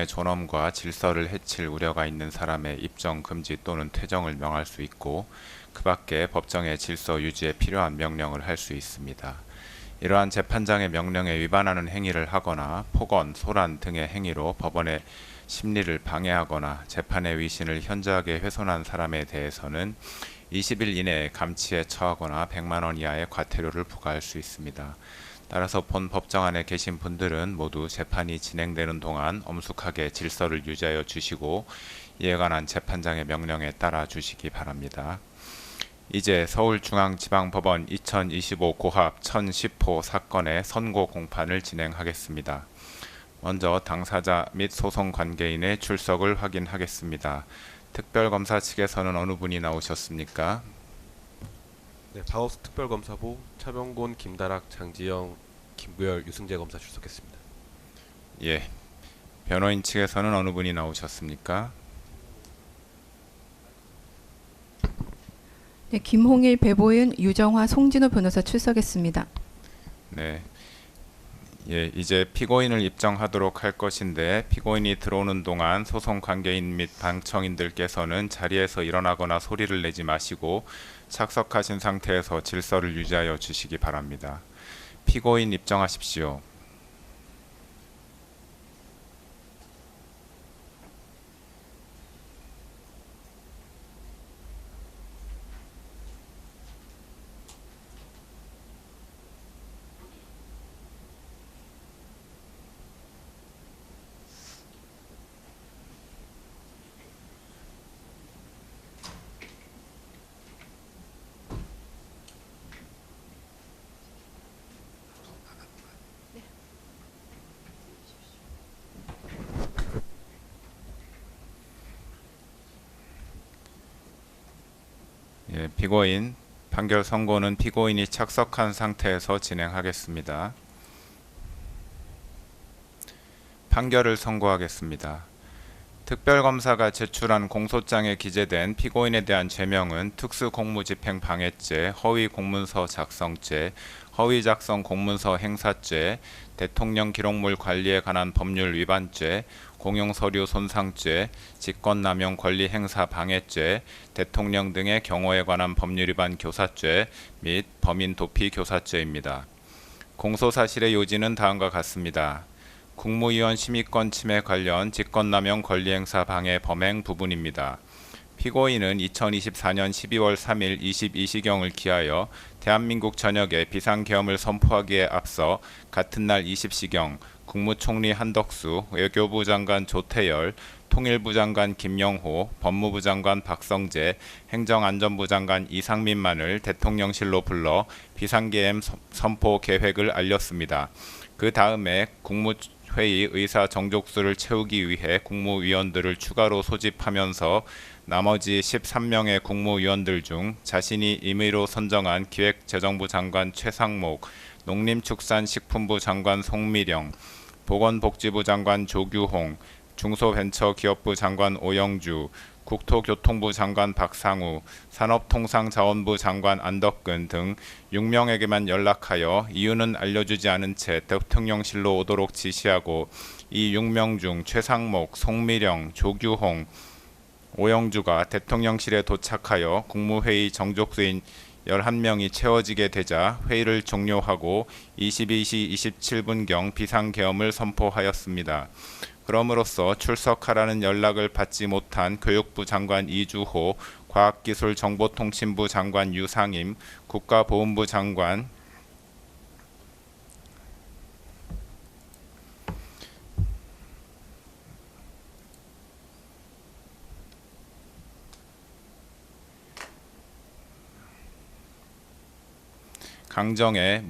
존엄과 질서를 해칠 우려가 있는 사람의 입정 금지 또는 퇴정을 명할 수 있고, 그 밖에 법정의 질서 유지에 필요한 명령을 할 수 있습니다. 이러한 재판장의 명령에 위반하는 행위를 하거나 폭언, 소란 등의 행위로 법원의 심리를 방해하거나 재판의 위신을 현저하게 훼손한 사람에 대해서는 20일 이내에 감치에 처하거나 100만 원 이하의 과태료를 부과할 수 있습니다. 따라서 본 법정 안에 계신 분들은 모두 재판이 진행되는 동안 엄숙하게 질서를 유지하여 주시고, 이에 관한 재판장의 명령에 따라 주시기 바랍니다. 이제 서울중앙지방법원 2025 고합 1010호 사건의 선고 공판을 진행하겠습니다. 먼저 당사자 및 소송 관계인의 출석을 확인하겠습니다. 특별검사 측에서는 어느 분이 나오셨습니까? 네, 바우스 특별검사부 차병곤, 김다락, 장지영, 김구열, 유승재 검사 출석했습니다. 예. 변호인 측에서는 어느 분이 나오셨습니까? 네, 김홍일, 배보윤, 유정화, 송진우 변호사 출석했습니다. 네. 예, 이제 피고인을 입정하도록 할 것인데, 피고인이 들어오는 동안 소송 관계인 및 방청인들께서는 자리에서 일어나거나 소리를 내지 마시고 착석하신 상태에서 질서를 유지하여 주시기 바랍니다. 피고인 입정하십시오. 예, 피고인 판결 선고는 피고인이 착석한 상태에서 진행하겠습니다. 판결을 선고하겠습니다. 특별검사가 제출한 공소장에 기재된 피고인에 대한 죄명은 특수공무집행 방해죄, 허위공문서 작성죄, 허위작성 공문서 행사죄, 대통령 기록물 관리에 관한 법률 위반죄, 공용서류 손상죄, 직권남용 권리행사 방해죄, 대통령 등의 경호에 관한 법률 위반 교사죄 및 범인 도피 교사죄입니다. 공소사실의 요지는 다음과 같습니다. 국무위원 심의권 침해 관련 직권남용 권리행사 방해 범행 부분입니다. 피고인은 2024년 12월 3일 22시경을 기하여 대한민국 전역에 비상계엄을 선포하기에 앞서 같은 날 20시경 국무총리 한덕수, 외교부 장관 조태열, 통일부 장관 김영호, 법무부 장관 박성재, 행정안전부 장관 이상민만을 대통령실로 불러 비상계엄 선포 계획을 알렸습니다. 그 다음에 국무회의 의사 정족수를 채우기 위해 국무위원들을 추가로 소집하면서 나머지 13명의 국무위원들 중 자신이 임의로 선정한 기획재정부 장관 최상목, 농림축산식품부 장관 송미령, 보건복지부 장관 조규홍, 중소벤처기업부 장관 오영주, 국토교통부 장관 박상우, 산업통상자원부 장관 안덕근 등 6명에게만 연락하여 이유는 알려주지 않은 채 대통령실로 오도록 지시하고, 이 6명 중 최상목, 송미령, 조규홍, 오영주가 대통령실에 도착하여 국무회의 정족수인 11명이 채워지게 되자 회의를 종료하고 22시 27분경 비상계엄을 선포하였습니다. 그럼으로써 출석하라는 연락을 받지 못한 교육부 장관 이주호, 과학기술정보통신부 장관 유상임, 국가보훈부 장관 강정혜,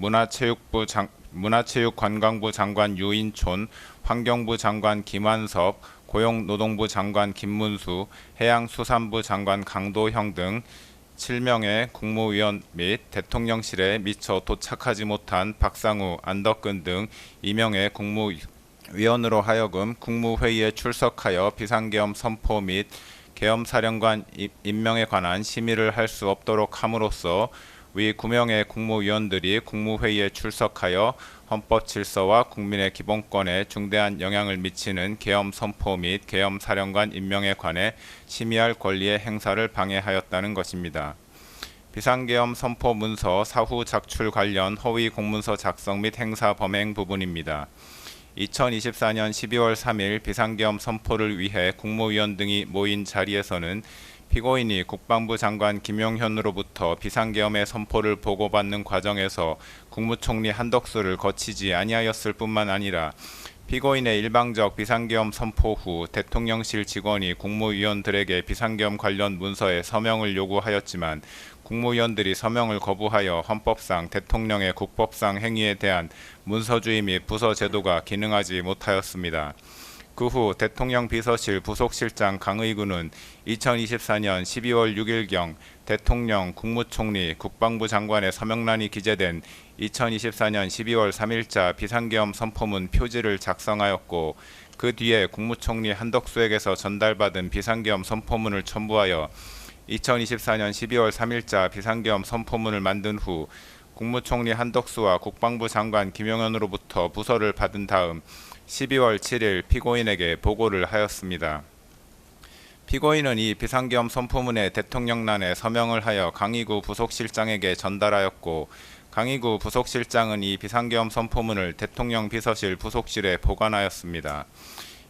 문화체육관광부 장관 유인촌, 환경부 장관 김완섭, 고용노동부 장관 김문수, 해양수산부 장관 강도형 등 7명의 국무위원 및 대통령실에 미처 도착하지 못한 박상우, 안덕근 등 2명의 국무위원으로 하여금 국무회의에 출석하여 비상계엄 선포 및 계엄사령관 임명에 관한 심의를 할 수 없도록 함으로써 위 9명의 국무위원들이 국무회의에 출석하여 헌법 질서와 국민의 기본권에 중대한 영향을 미치는 계엄 선포 및 계엄 사령관 임명에 관해 심의할 권리의 행사를 방해하였다는 것입니다. 비상계엄 선포 문서 사후 작출 관련 허위 공문서 작성 및 행사 범행 부분입니다. 2024년 12월 3일 비상계엄 선포를 위해 국무위원 등이 모인 자리에서는 피고인이 국방부 장관 김용현으로부터 비상계엄의 선포를 보고받는 과정에서 국무총리 한덕수를 거치지 아니하였을 뿐만 아니라 피고인의 일방적 비상계엄 선포 후 대통령실 직원이 국무위원들에게 비상계엄 관련 문서에 서명을 요구하였지만 국무위원들이 서명을 거부하여 헌법상 대통령의 국법상 행위에 대한 문서주의 및 부서 제도가 기능하지 못하였습니다. 그 후 대통령 비서실 부속실장 강의구는 2024년 12월 6일경 대통령, 국무총리, 국방부 장관의 서명란이 기재된 2024년 12월 3일자 비상계엄 선포문 표지를 작성하였고 그 뒤에 국무총리 한덕수에게서 전달받은 비상계엄 선포문을 첨부하여 2024년 12월 3일자 비상계엄 선포문을 만든 후 국무총리 한덕수와 국방부 장관 김용현으로부터 부서를 받은 다음 12월 7일 피고인에게 보고를 하였습니다. 피고인은 이 비상계엄 선포문에 대통령란에 서명을 하여 강의구 부속실장에게 전달하였고 강의구 부속실장은 이 비상계엄 선포문을 대통령 비서실 부속실에 보관하였습니다.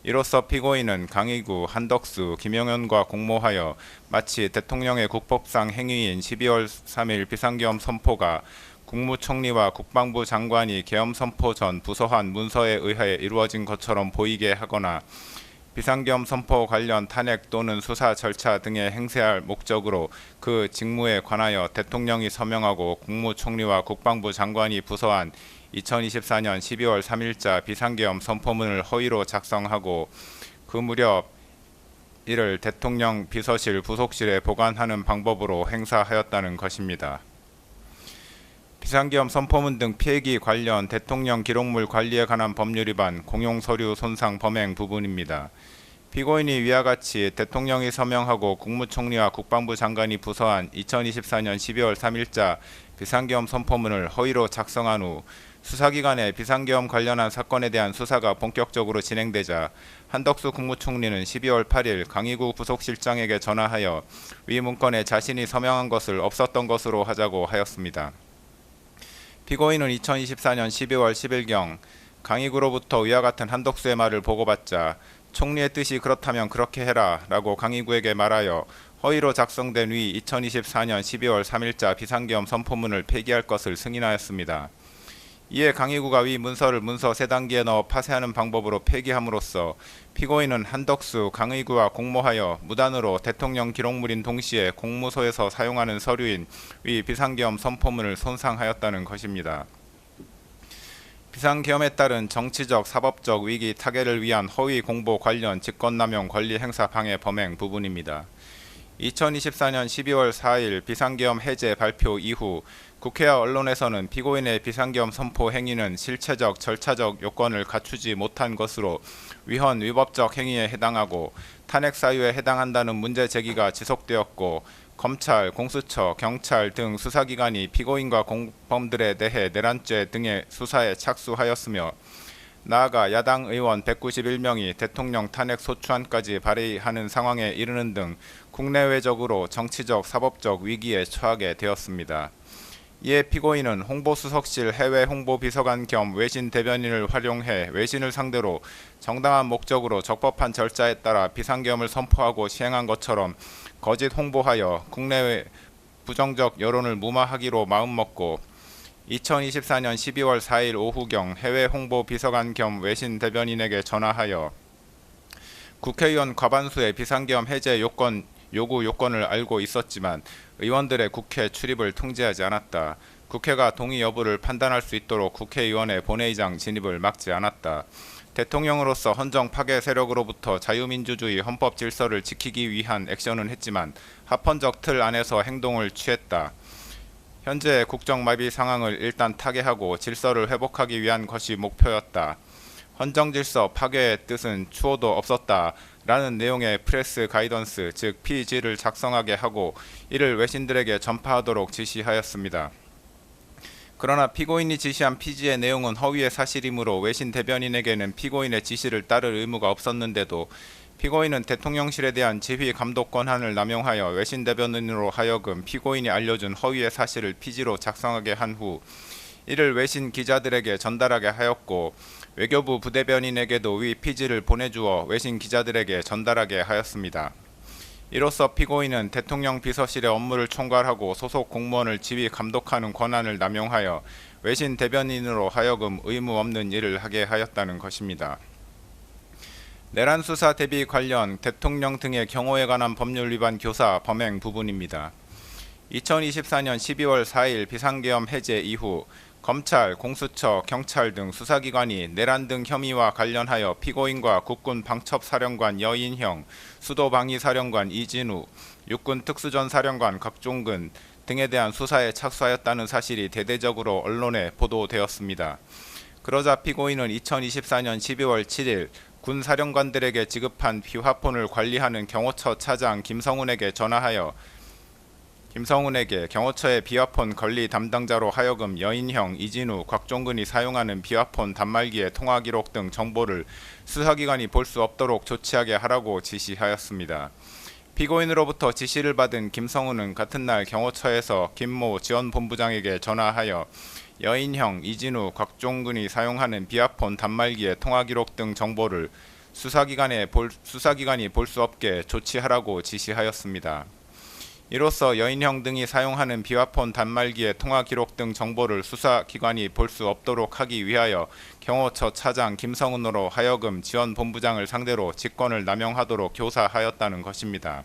이로써 피고인은 강의구, 한덕수, 김용현과 공모하여 마치 대통령의 국법상 행위인 12월 3일 비상계엄 선포가 국무총리와 국방부 장관이 계엄 선포 전 부서한 문서에 의하여 이루어진 것처럼 보이게 하거나 비상계엄 선포 관련 탄핵 또는 수사 절차 등에 행세할 목적으로 그 직무에 관하여 대통령이 서명하고 국무총리와 국방부 장관이 부서한 2024년 12월 3일자 비상계엄 선포문을 허위로 작성하고 그 무렵 이를 대통령 비서실 부속실에 보관하는 방법으로 행사하였다는 것입니다. 비상계엄 선포문 등 필기 관련 대통령 기록물 관리에 관한 법률 위반, 공용서류 손상 범행 부분입니다. 피고인이 위와 같이 대통령이 서명하고 국무총리와 국방부 장관이 부서한 2024년 12월 3일자 비상계엄 선포문을 허위로 작성한 후 수사기관에 비상계엄 관련한 사건에 대한 수사가 본격적으로 진행되자 한덕수 국무총리는 12월 8일 강의구 부속실장에게 전화하여 위 문건에 자신이 서명한 것을 없었던 것으로 하자고 하였습니다. 피고인은 2024년 12월 10일경 강의구로부터 위와 같은 한덕수의 말을 보고받자 총리의 뜻이 그렇다면 그렇게 해라 라고 강의구에게 말하여 허위로 작성된 위 2024년 12월 3일자 비상계엄 선포문을 폐기할 것을 승인하였습니다. 이에 강의구가 위 문서를 문서 3단계에 넣어 파쇄하는 방법으로 폐기함으로써 피고인은 한덕수, 강의구와 공모하여 무단으로 대통령 기록물인 동시에 공무소에서 사용하는 서류인 위 비상계엄 선포문을 손상하였다는 것입니다. 비상계엄에 따른 정치적, 사법적 위기 타개를 위한 허위 공보 관련 직권남용 권리 행사 방해 범행 부분입니다. 2024년 12월 4일 비상계엄 해제 발표 이후 국회와 언론에서는 피고인의 비상계엄 선포 행위는 실체적, 절차적 요건을 갖추지 못한 것으로 위헌, 위법적 행위에 해당하고 탄핵 사유에 해당한다는 문제 제기가 지속되었고 검찰, 공수처, 경찰 등 수사기관이 피고인과 공범들에 대해 내란죄 등의 수사에 착수하였으며 나아가 야당 의원 191명이 대통령 탄핵 소추안까지 발의하는 상황에 이르는 등 국내외적으로 정치적, 사법적 위기에 처하게 되었습니다. 이에 피고인은 홍보수석실 해외 홍보비서관 겸 외신 대변인을 활용해 외신을 상대로 정당한 목적으로 적법한 절차에 따라 비상계엄을 선포하고 시행한 것처럼 거짓 홍보하여 국내외 부정적 여론을 무마하기로 마음먹고 2024년 12월 4일 오후경 해외 홍보 비서관 겸 외신 대변인에게 전화하여 국회의원 과반수의 비상계엄 해제 요구 요건을 알고 있었지만 의원들의 국회 출입을 통제하지 않았다. 국회가 동의 여부를 판단할 수 있도록 국회의원의 본회의장 진입을 막지 않았다. 대통령으로서 헌정 파괴 세력으로부터 자유민주주의 헌법 질서를 지키기 위한 액션은 했지만 합헌적 틀 안에서 행동을 취했다. 현재의 국정마비 상황을 일단 타개하고 질서를 회복하기 위한 것이 목표였다. 헌정질서 파괴의 뜻은 추호도 없었다라는 내용의 프레스 가이던스 즉 PG를 작성하게 하고 이를 외신들에게 전파하도록 지시하였습니다. 그러나 피고인이 지시한 PG의 내용은 허위의 사실이므로 외신 대변인에게는 피고인의 지시를 따를 의무가 없었는데도 피고인은 대통령실에 대한 지휘 감독 권한을 남용하여 외신 대변인으로 하여금 피고인이 알려준 허위의 사실을 PG로 작성하게 한 후 이를 외신 기자들에게 전달하게 하였고 외교부 부대변인에게도 위 PG를 보내주어 외신 기자들에게 전달하게 하였습니다. 이로써 피고인은 대통령 비서실의 업무를 총괄하고 소속 공무원을 지휘 감독하는 권한을 남용하여 외신 대변인으로 하여금 의무 없는 일을 하게 하였다는 것입니다. 내란 수사 대비 관련 대통령 등의 경호에 관한 법률 위반 교사 범행 부분입니다. 2024년 12월 4일 비상계엄 해제 이후 검찰, 공수처, 경찰 등 수사기관이 내란 등 혐의와 관련하여 피고인과 국군 방첩사령관 여인형, 수도방위사령관 이진우, 육군 특수전사령관 각종근 등에 대한 수사에 착수하였다는 사실이 대대적으로 언론에 보도되었습니다. 그러자 피고인은 2024년 12월 7일 군 사령관들에게 지급한 비화폰을 관리하는 경호처 차장 김성훈에게 전화하여 경호처의 비화폰 관리 담당자로 하여금 여인형, 이진우, 곽종근이 사용하는 비화폰 단말기의 통화 기록 등 정보를 수사기관이 볼 수 없도록 조치하게 하라고 지시하였습니다. 피고인으로부터 지시를 받은 김성훈은 같은 날 경호처에서 김모 지원본부장에게 전화하여 여인형, 이진우, 곽종근이 사용하는 비화폰 단말기의 통화 기록 등 정보를 수사기관이 볼 수 없게 조치하라고 지시하였습니다. 이로써 여인형 등이 사용하는 비화폰 단말기의 통화 기록 등 정보를 수사기관이 볼 수 없도록 하기 위하여 경호처 차장 김성훈으로 하여금 지원본부장을 상대로 직권을 남용하도록 교사하였다는 것입니다.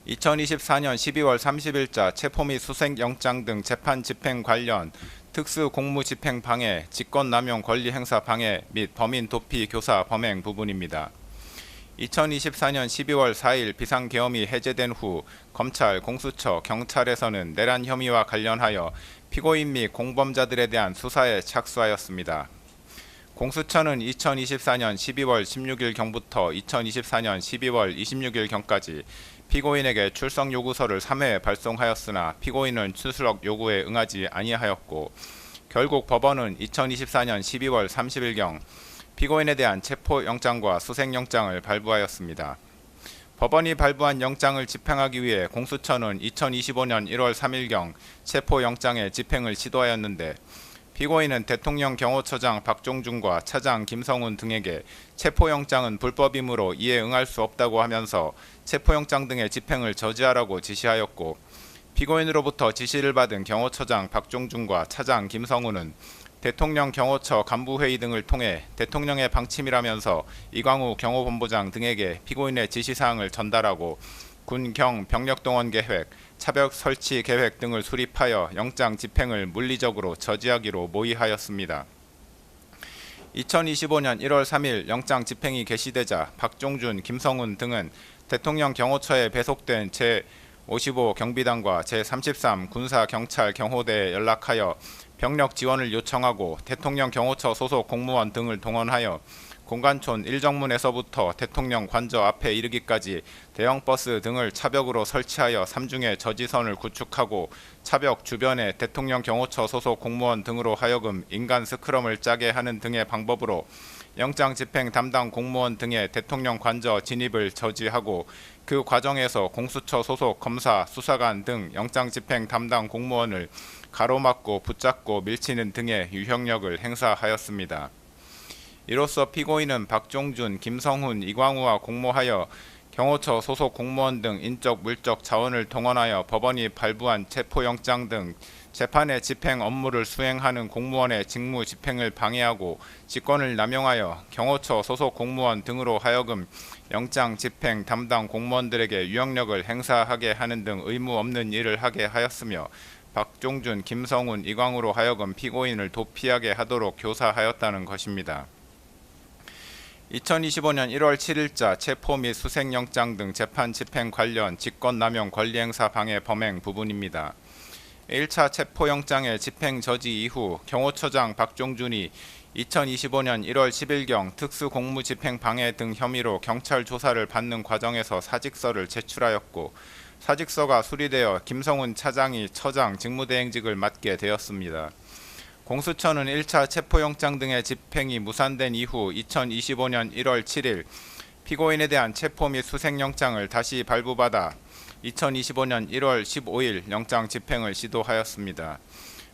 2024년 12월 30일자 체포 및 수색영장 등 재판 집행 관련 특수공무집행 방해, 직권남용 권리행사 방해 및 범인 도피 교사 범행 부분입니다. 2024년 12월 4일 비상계엄이 해제된 후 검찰, 공수처, 경찰에서는 내란 혐의와 관련하여 피고인 및 공범자들에 대한 수사에 착수하였습니다. 공수처는 2024년 12월 16일경부터 2024년 12월 26일경까지 피고인에게 출석 요구서를 3회 발송하였으나 피고인은 출석 요구에 응하지 아니하였고 결국 법원은 2024년 12월 30일경 피고인에 대한 체포영장과 수색영장을 발부하였습니다. 법원이 발부한 영장을 집행하기 위해 공수처는 2025년 1월 3일경 체포영장의 집행을 시도하였는데 피고인은 대통령 경호처장 박종준과 차장 김성훈 등에게 체포영장은 불법이므로 이에 응할 수 없다고 하면서 체포영장 등의 집행을 저지하라고 지시하였고 피고인으로부터 지시를 받은 경호처장 박종준과 차장 김성훈은 대통령 경호처 간부회의 등을 통해 대통령의 방침이라면서 이광우 경호본부장 등에게 피고인의 지시사항을 전달하고 군, 경, 병력동원 계획, 차벽 설치 계획 등을 수립하여 영장 집행을 물리적으로 저지하기로 모의하였습니다. 2025년 1월 3일 영장 집행이 개시되자 박종준, 김성훈 등은 대통령 경호처에 배속된 제55 경비단과 제33 군사경찰경호대에 연락하여 병력 지원을 요청하고 대통령 경호처 소속 공무원 등을 동원하여 공관촌 1정문에서부터 대통령 관저 앞에 이르기까지 대형 버스 등을 차벽으로 설치하여 삼중의 저지선을 구축하고 차벽 주변에 대통령 경호처 소속 공무원 등으로 하여금 인간 스크럼을 짜게 하는 등의 방법으로 영장 집행 담당 공무원 등의 대통령 관저 진입을 저지하고 그 과정에서 공수처 소속 검사, 수사관 등 영장 집행 담당 공무원을 가로막고 붙잡고 밀치는 등의 유형력을 행사하였습니다. 이로써 피고인은 박종준, 김성훈, 이광우와 공모하여 경호처 소속 공무원 등 인적 물적 자원을 동원하여 법원이 발부한 체포영장 등 재판의 집행 업무를 수행하는 공무원의 직무 집행을 방해하고 직권을 남용하여 경호처 소속 공무원 등으로 하여금 영장 집행 담당 공무원들에게 유형력을 행사하게 하는 등 의무 없는 일을 하게 하였으며 박종준, 김성훈, 이광우로 하여금 피고인을 도피하게 하도록 교사하였다는 것입니다. 2025년 1월 7일자 체포 및 수색영장 등 재판 집행 관련 직권남용 권리행사 방해 범행 부분입니다. 1차 체포영장의 집행 저지 이후 경호처장 박종준이 2025년 1월 10일경 특수공무집행 방해 등 혐의로 경찰 조사를 받는 과정에서 사직서를 제출하였고 사직서가 수리되어 김성훈 차장이 처장 직무대행직을 맡게 되었습니다. 공수처는 1차 체포영장 등의 집행이 무산된 이후 2025년 1월 7일 피고인에 대한 체포 및 수색영장을 다시 발부받아 2025년 1월 15일 영장 집행을 시도하였습니다.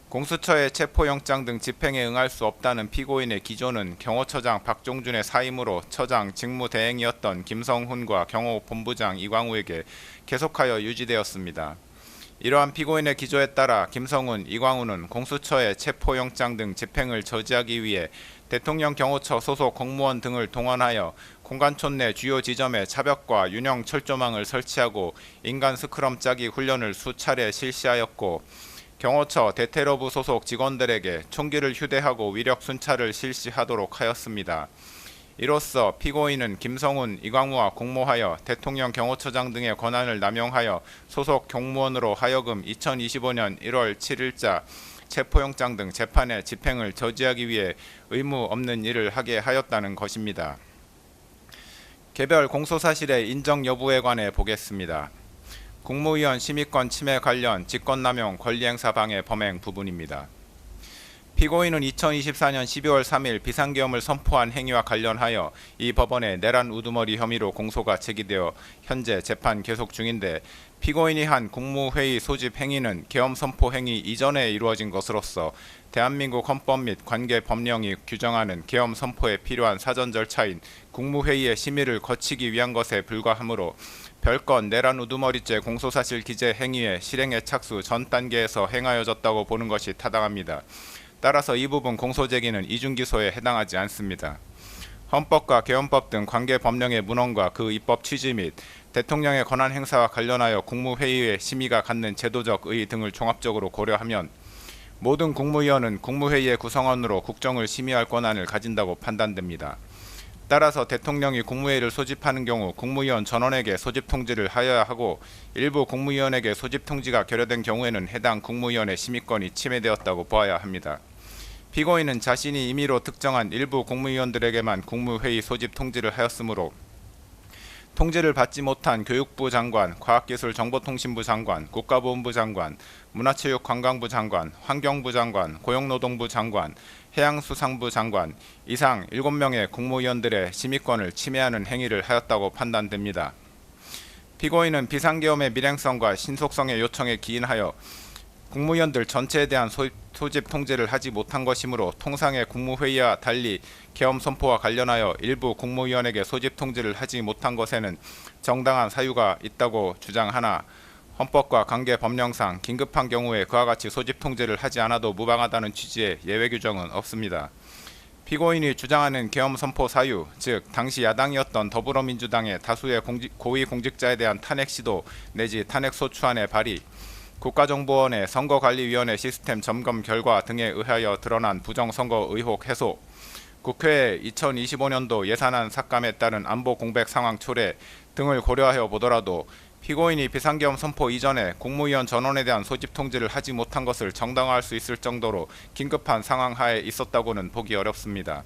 공수처의 체포영장 등 집행에 응할 수 없다는 피고인의 기조는 경호처장 박종준의 사임으로 처장 직무대행이었던 김성훈과 경호본부장 이광우에게 계속하여 유지되었습니다. 이러한 피고인의 기조에 따라 김성훈, 이광우는 공수처의 체포영장 등 집행을 저지하기 위해 대통령 경호처 소속 공무원 등을 동원하여 공관촌 내 주요 지점에 차벽과 윤형 철조망을 설치하고 인간 스크럼 짜기 훈련을 수차례 실시하였고 경호처 대테러부 소속 직원들에게 총기를 휴대하고 위력 순찰을 실시하도록 하였습니다. 이로써 피고인은 김성훈, 이광우와 공모하여 대통령 경호처장 등의 권한을 남용하여 소속 공무원으로 하여금 2025년 1월 7일자 체포영장 등 재판의 집행을 저지하기 위해 의무 없는 일을 하게 하였다는 것입니다. 개별 공소사실의 인정 여부에 관해 보겠습니다. 국무위원 심의권 침해 관련 직권남용 권리행사 방해 범행 부분입니다. 피고인은 2024년 12월 3일 비상계엄을 선포한 행위와 관련하여 이 법원에 내란 우두머리 혐의로 공소가 제기되어 현재 재판 계속 중인데 피고인이 한 국무회의 소집 행위는 계엄 선포 행위 이전에 이루어진 것으로서 대한민국 헌법 및 관계 법령이 규정하는 계엄 선포에 필요한 사전 절차인 국무회의의 심의를 거치기 위한 것에 불과하므로 별건 내란 우두머리죄 공소사실 기재 행위의 실행의 착수 전 단계에서 행하여졌다고 보는 것이 타당합니다. 따라서 이 부분 공소제기는 이중기소에 해당하지 않습니다. 헌법과 계엄법 등 관계 법령의 문헌과 그 입법 취지 및 대통령의 권한 행사와 관련하여 국무회의의 심의가 갖는 제도적 의의 등을 종합적으로 고려하면 모든 국무위원은 국무회의의 구성원으로 국정을 심의할 권한을 가진다고 판단됩니다. 따라서 대통령이 국무회의를 소집하는 경우 국무위원 전원에게 소집 통지를 하여야 하고 일부 국무위원에게 소집 통지가 결여된 경우에는 해당 국무위원의 심의권이 침해되었다고 보아야 합니다. 피고인은 자신이 임의로 특정한 일부 국무위원들에게만 국무회의 소집 통지를 하였으므로 통지를 받지 못한 교육부 장관, 과학기술정보통신부 장관, 국가보훈부 장관, 문화체육관광부 장관, 환경부 장관, 고용노동부 장관, 해양수산부 장관 이상 7명의 국무위원들의 심의권을 침해하는 행위를 하였다고 판단됩니다. 피고인은 비상계엄의 밀행성과 신속성의 요청에 기인하여 국무위원들 전체에 대한 소집 통지를 하지 못한 것이므로 통상의 국무회의와 달리 계엄 선포와 관련하여 일부 국무위원에게 소집 통지를 하지 못한 것에는 정당한 사유가 있다고 주장하나 헌법과 관계 법령상 긴급한 경우에 그와 같이 소집 통지를 하지 않아도 무방하다는 취지의 예외 규정은 없습니다. 피고인이 주장하는 계엄 선포 사유, 즉 당시 야당이었던 더불어민주당의 다수의 고위공직자에 대한 탄핵 시도 내지 탄핵 소추안의 발의, 국가정보원의 선거관리위원회 시스템 점검 결과 등에 의하여 드러난 부정선거 의혹 해소, 국회의 2025년도 예산안 삭감에 따른 안보 공백 상황 초래 등을 고려하여 보더라도 피고인이 비상계엄 선포 이전에 국무위원 전원에 대한 소집 통지를 하지 못한 것을 정당화할 수 있을 정도로 긴급한 상황 하에 있었다고는 보기 어렵습니다.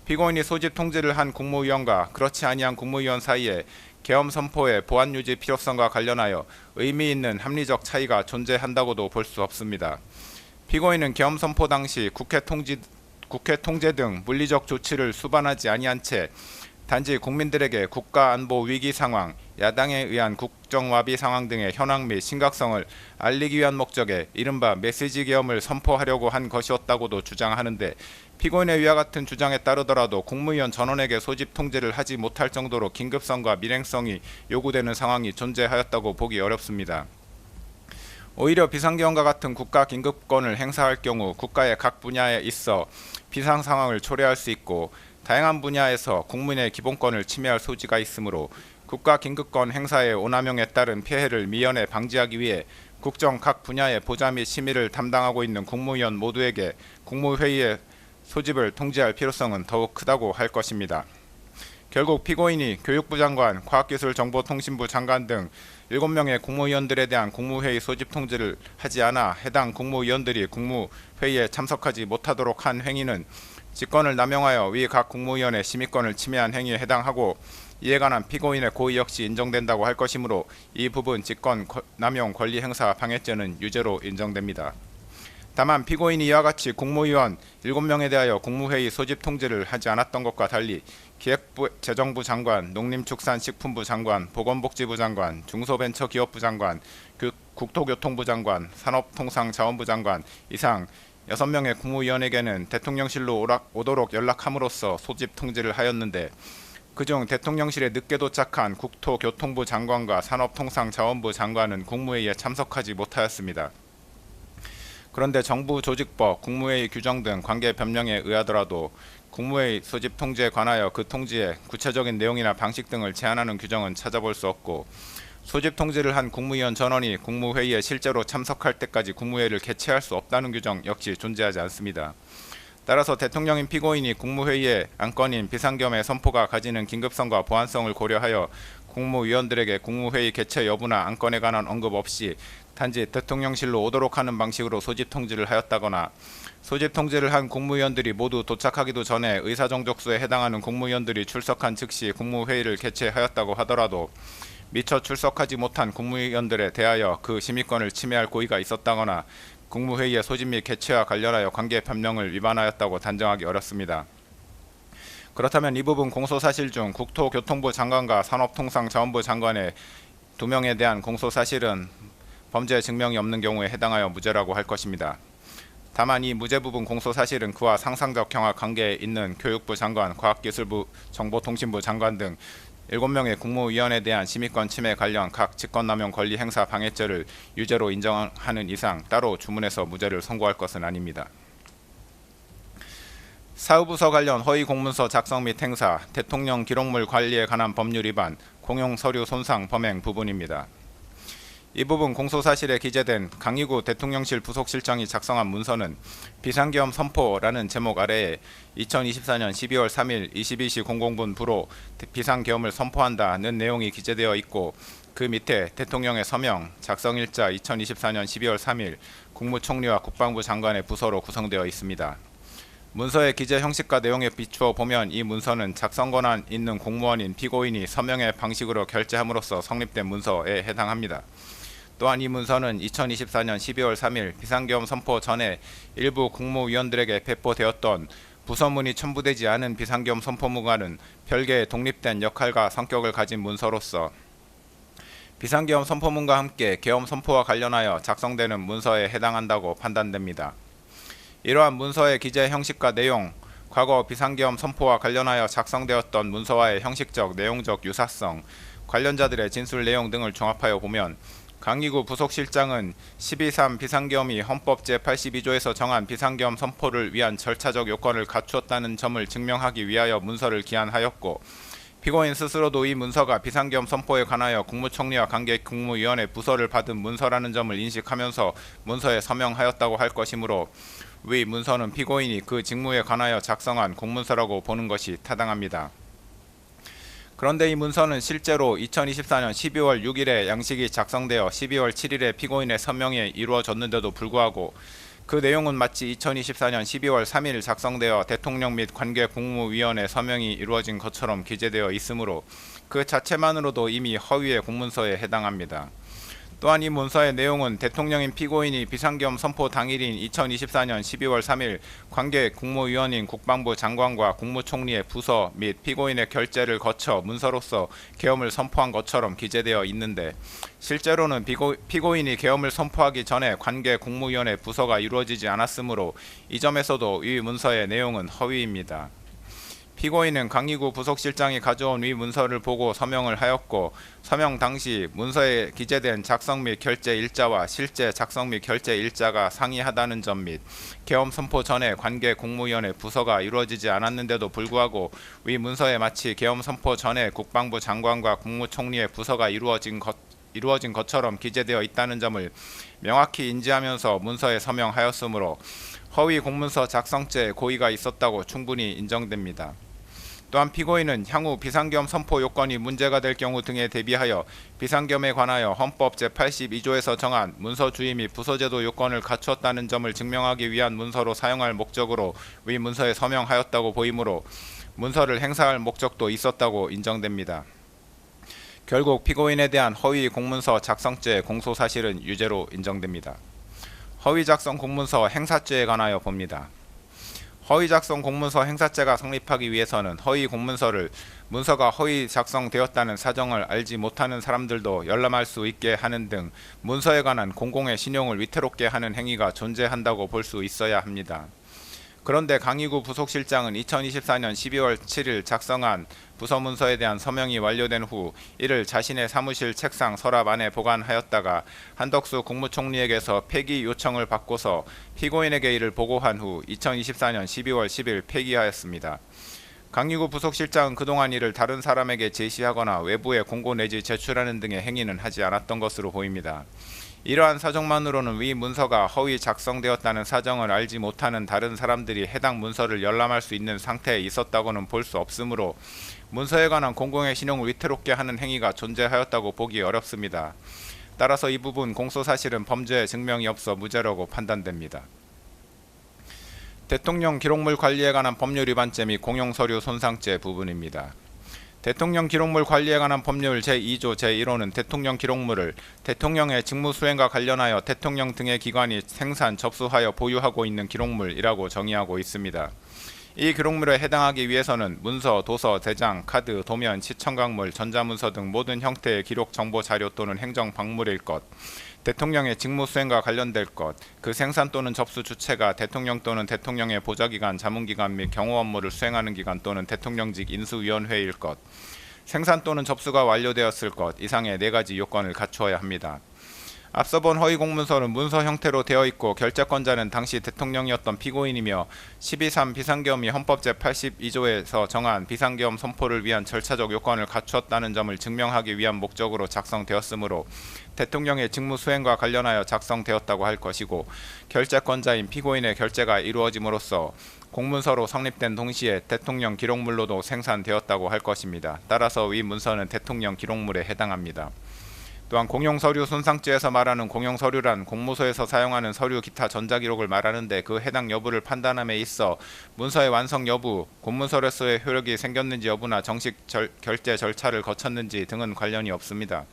피고인이 소집 통지를 한 국무위원과 그렇지 아니한 국무위원 사이에 계엄 선포의 보안 유지 필요성과 관련하여 의미 있는 합리적 차이가 존재한다고도 볼 수 없습니다. 피고인은 계엄 선포 당시 국회 통제 등 물리적 조치를 수반하지 아니한 채 단지 국민들에게 국가안보 위기 상황, 야당에 의한 국정와비 상황 등의 현황 및 심각성을 알리기 위한 목적에 이른바 메시지 계엄을 선포하려고 한 것이었다고도 주장하는데 피고인의 위와 같은 주장에 따르더라도 국무위원 전원에게 소집 통지를 하지 못할 정도로 긴급성과 밀행성이 요구되는 상황이 존재하였다고 보기 어렵습니다. 오히려 비상계엄과 같은 국가 긴급권을 행사할 경우 국가의 각 분야에 있어 비상 상황을 초래할 수 있고 다양한 분야에서 국민의 기본권을 침해할 소지가 있으므로 국가 긴급권 행사의 오남용에 따른 피해를 미연에 방지하기 위해 국정 각 분야의 보좌 및 심의를 담당하고 있는 국무위원 모두에게 국무회의에 소집을 통지할 필요성은 더욱 크다고 할 것입니다. 결국 피고인이 교육부 장관, 과학기술정보통신부 장관 등 7명의 국무위원들에 대한 국무회의 소집 통지를 하지 않아 해당 국무위원들이 국무회의에 참석하지 못하도록 한 행위는 직권을 남용하여 위 각 국무위원의 심의권을 침해한 행위에 해당하고, 이에 관한 피고인의 고의 역시 인정된다고 할 것이므로 이 부분 직권 남용 권리 행사 방해죄는 유죄로 인정됩니다. 다만 피고인이 이와 같이 국무위원 7명에 대하여 국무회의 소집 통지를 하지 않았던 것과 달리 기획부 재정부 장관, 농림축산식품부 장관, 보건복지부 장관, 중소벤처기업부 장관, 국토교통부 장관, 산업통상자원부 장관 이상 6명의 국무위원에게는 대통령실로 오도록 연락함으로써 소집 통지를 하였는데, 그중 대통령실에 늦게 도착한 국토교통부 장관과 산업통상자원부 장관은 국무회의에 참석하지 못하였습니다. 그런데 정부 조직법, 국무회의 규정 등 관계 변명에 의하더라도 국무회의 소집 통지에 관하여 그 통지의 구체적인 내용이나 방식 등을 제한하는 규정은 찾아볼 수 없고, 소집 통지를 한 국무위원 전원이 국무회의에 실제로 참석할 때까지 국무회의를 개최할 수 없다는 규정 역시 존재하지 않습니다. 따라서 대통령인 피고인이 국무회의의 안건인 비상겸의 선포가 가지는 긴급성과 보안성을 고려하여 국무위원들에게 국무회의 개최 여부나 안건에 관한 언급 없이 단지 대통령실로 오도록 하는 방식으로 소집 통지를 하였다거나, 소집 통지를 한 국무위원들이 모두 도착하기도 전에 의사정족수에 해당하는 국무위원들이 출석한 즉시 국무회의를 개최하였다고 하더라도 미처 출석하지 못한 국무위원들에 대하여 그 심의권을 침해할 고의가 있었다거나 국무회의의 소집 및 개최와 관련하여 관계 변명을 위반하였다고 단정하기 어렵습니다. 그렇다면 이 부분 공소사실 중 국토교통부 장관과 산업통상자원부 장관의 2명에 대한 공소사실은 범죄 증명이 없는 경우에 해당하여 무죄라고 할 것입니다. 다만 이 무죄 부분 공소사실은 그와 상상적 경합 관계에 있는 교육부 장관, 과학기술부, 정보통신부 장관 등 7명의 국무위원에 대한 심의권 침해 관련 각 직권남용 권리 행사 방해죄를 유죄로 인정하는 이상 따로 주문해서 무죄를 선고할 것은 아닙니다. 사후부서 관련 허위 공문서 작성 및 행사, 대통령 기록물 관리에 관한 법률 위반, 공용 서류 손상 범행 부분입니다. 이 부분 공소사실에 기재된 강희구 대통령실 부속실장이 작성한 문서는 비상계엄 선포라는 제목 아래에 2024년 12월 3일 22시 00분 부로 비상계엄을 선포한다는 내용이 기재되어 있고, 그 밑에 대통령의 서명, 작성일자 2024년 12월 3일 국무총리와 국방부 장관의 부서로 구성되어 있습니다. 문서의 기재 형식과 내용에 비추어 보면 이 문서는 작성 권한 있는 공무원인 피고인이 서명의 방식으로 결재함으로써 성립된 문서에 해당합니다. 또한 이 문서는 2024년 12월 3일 비상계엄 선포 전에 일부 국무위원들에게 배포되었던 부서문이 첨부되지 않은 비상계엄 선포문과는 별개의 독립된 역할과 성격을 가진 문서로서 비상계엄 선포문과 함께 계엄 선포와 관련하여 작성되는 문서에 해당한다고 판단됩니다. 이러한 문서의 기재 형식과 내용, 과거 비상계엄 선포와 관련하여 작성되었던 문서와의 형식적, 내용적 유사성, 관련자들의 진술 내용 등을 종합하여 보면 강희구 부속실장은 12.3 비상계엄이 헌법 제82조에서 정한 비상계엄 선포를 위한 절차적 요건을 갖추었다는 점을 증명하기 위하여 문서를 기한하였고, 피고인 스스로도 이 문서가 비상계엄 선포에 관하여 국무총리와 관계 국무위원회 부서를 받은 문서라는 점을 인식하면서 문서에 서명하였다고 할 것이므로 위 문서는 피고인이 그 직무에 관하여 작성한 공문서라고 보는 것이 타당합니다. 그런데 이 문서는 실제로 2024년 12월 6일에 양식이 작성되어 12월 7일에 피고인의 서명이 이루어졌는데도 불구하고 그 내용은 마치 2024년 12월 3일 작성되어 대통령 및 관계 국무위원회 서명이 이루어진 것처럼 기재되어 있으므로 그 자체만으로도 이미 허위의 공문서에 해당합니다. 또한 이 문서의 내용은 대통령인 피고인이 비상계엄 선포 당일인 2024년 12월 3일 관계 국무위원인 국방부 장관과 국무총리의 부서 및 피고인의 결재를 거쳐 문서로서 계엄을 선포한 것처럼 기재되어 있는데, 실제로는 피고인이 계엄을 선포하기 전에 관계 국무위원회 부서가 이루어지지 않았으므로 이 점에서도 이 문서의 내용은 허위입니다. 피고인은 강희구 부속실장이 가져온 위 문서를 보고 서명을 하였고, 서명 당시 문서에 기재된 작성 및 결재 일자와 실제 작성 및 결재 일자가 상이하다는 점 및 계엄 선포 전에 관계 국무위원회 부서가 이루어지지 않았는데도 불구하고 위 문서에 마치 계엄 선포 전에 국방부 장관과 국무총리의 부서가 이루어진 것처럼 기재되어 있다는 점을 명확히 인지하면서 문서에 서명하였으므로 허위 공문서 작성죄 고의가 있었다고 충분히 인정됩니다. 또한 피고인은 향후 비상계엄 선포 요건이 문제가 될 경우 등에 대비하여 비상계엄에 관하여 헌법 제82조에서 정한 문서 주의 및 부서제도 요건을 갖추었다는 점을 증명하기 위한 문서로 사용할 목적으로 위 문서에 서명하였다고 보이므로 문서를 행사할 목적도 있었다고 인정됩니다. 결국 피고인에 대한 허위 공문서 작성죄 공소사실은 유죄로 인정됩니다. 허위 작성 공문서 행사죄에 관하여 봅니다. 허위 작성 공문서 행사죄가 성립하기 위해서는 허위 공문서를 문서가 허위 작성되었다는 사정을 알지 못하는 사람들도 열람할 수 있게 하는 등 문서에 관한 공공의 신용을 위태롭게 하는 행위가 존재한다고 볼 수 있어야 합니다. 그런데 강희구 부속실장은 2024년 12월 7일 작성한 부서문서에 대한 서명이 완료된 후 이를 자신의 사무실 책상 서랍 안에 보관하였다가 한덕수 국무총리에게서 폐기 요청을 받고서 피고인에게 이를 보고한 후 2024년 12월 10일 폐기하였습니다. 강희구 부속실장은 그동안 이를 다른 사람에게 제시하거나 외부에 공고 내지 제출하는 등의 행위는 하지 않았던 것으로 보입니다. 이러한 사정만으로는 위 문서가 허위 작성되었다는 사정을 알지 못하는 다른 사람들이 해당 문서를 열람할 수 있는 상태에 있었다고는 볼 수 없으므로 문서에 관한 공공의 신용을 위태롭게 하는 행위가 존재하였다고 보기 어렵습니다. 따라서 이 부분 공소사실은 범죄의 증명이 없어 무죄라고 판단됩니다. 대통령 기록물 관리에 관한 법률 위반죄 및 공용서류 손상죄 부분입니다. 대통령 기록물 관리에 관한 법률 제2조 제1호는 대통령 기록물을 대통령의 직무 수행과 관련하여 대통령 등의 기관이 생산, 접수하여 보유하고 있는 기록물이라고 정의하고 있습니다. 이 기록물에 해당하기 위해서는 문서, 도서, 대장, 카드, 도면, 시청각물, 전자문서 등 모든 형태의 기록 정보 자료 또는 행정 박물일 것, 대통령의 직무 수행과 관련될 것, 그 생산 또는 접수 주체가 대통령 또는 대통령의 보좌기관, 자문기관 및 경호 업무를 수행하는 기관 또는 대통령직 인수위원회일 것, 생산 또는 접수가 완료되었을 것 이상의 4가지 요건을 갖추어야 합니다. 앞서 본 허위 공문서는 문서 형태로 되어 있고 결재권자는 당시 대통령이었던 피고인이며 12.3 비상계엄이 헌법 제82조에서 정한 비상계엄 선포를 위한 절차적 요건을 갖추었다는 점을 증명하기 위한 목적으로 작성되었으므로 대통령의 직무 수행과 관련하여 작성되었다고 할 것이고 결재권자인 피고인의 결재가 이루어짐으로써 공문서로 성립된 동시에 대통령 기록물로도 생산되었다고 할 것입니다. 따라서 위 문서는 대통령 기록물에 해당합니다. 또한 공용서류 손상죄에서 말하는 공용서류란 공무소에서 사용하는 서류 기타 전자기록을 말하는데 그 해당 여부를 판단함에 있어 문서의 완성 여부, 공문서로서의 효력이 생겼는지 여부나 정식 결재 절차를 거쳤는지 등은 관련이 없습니다.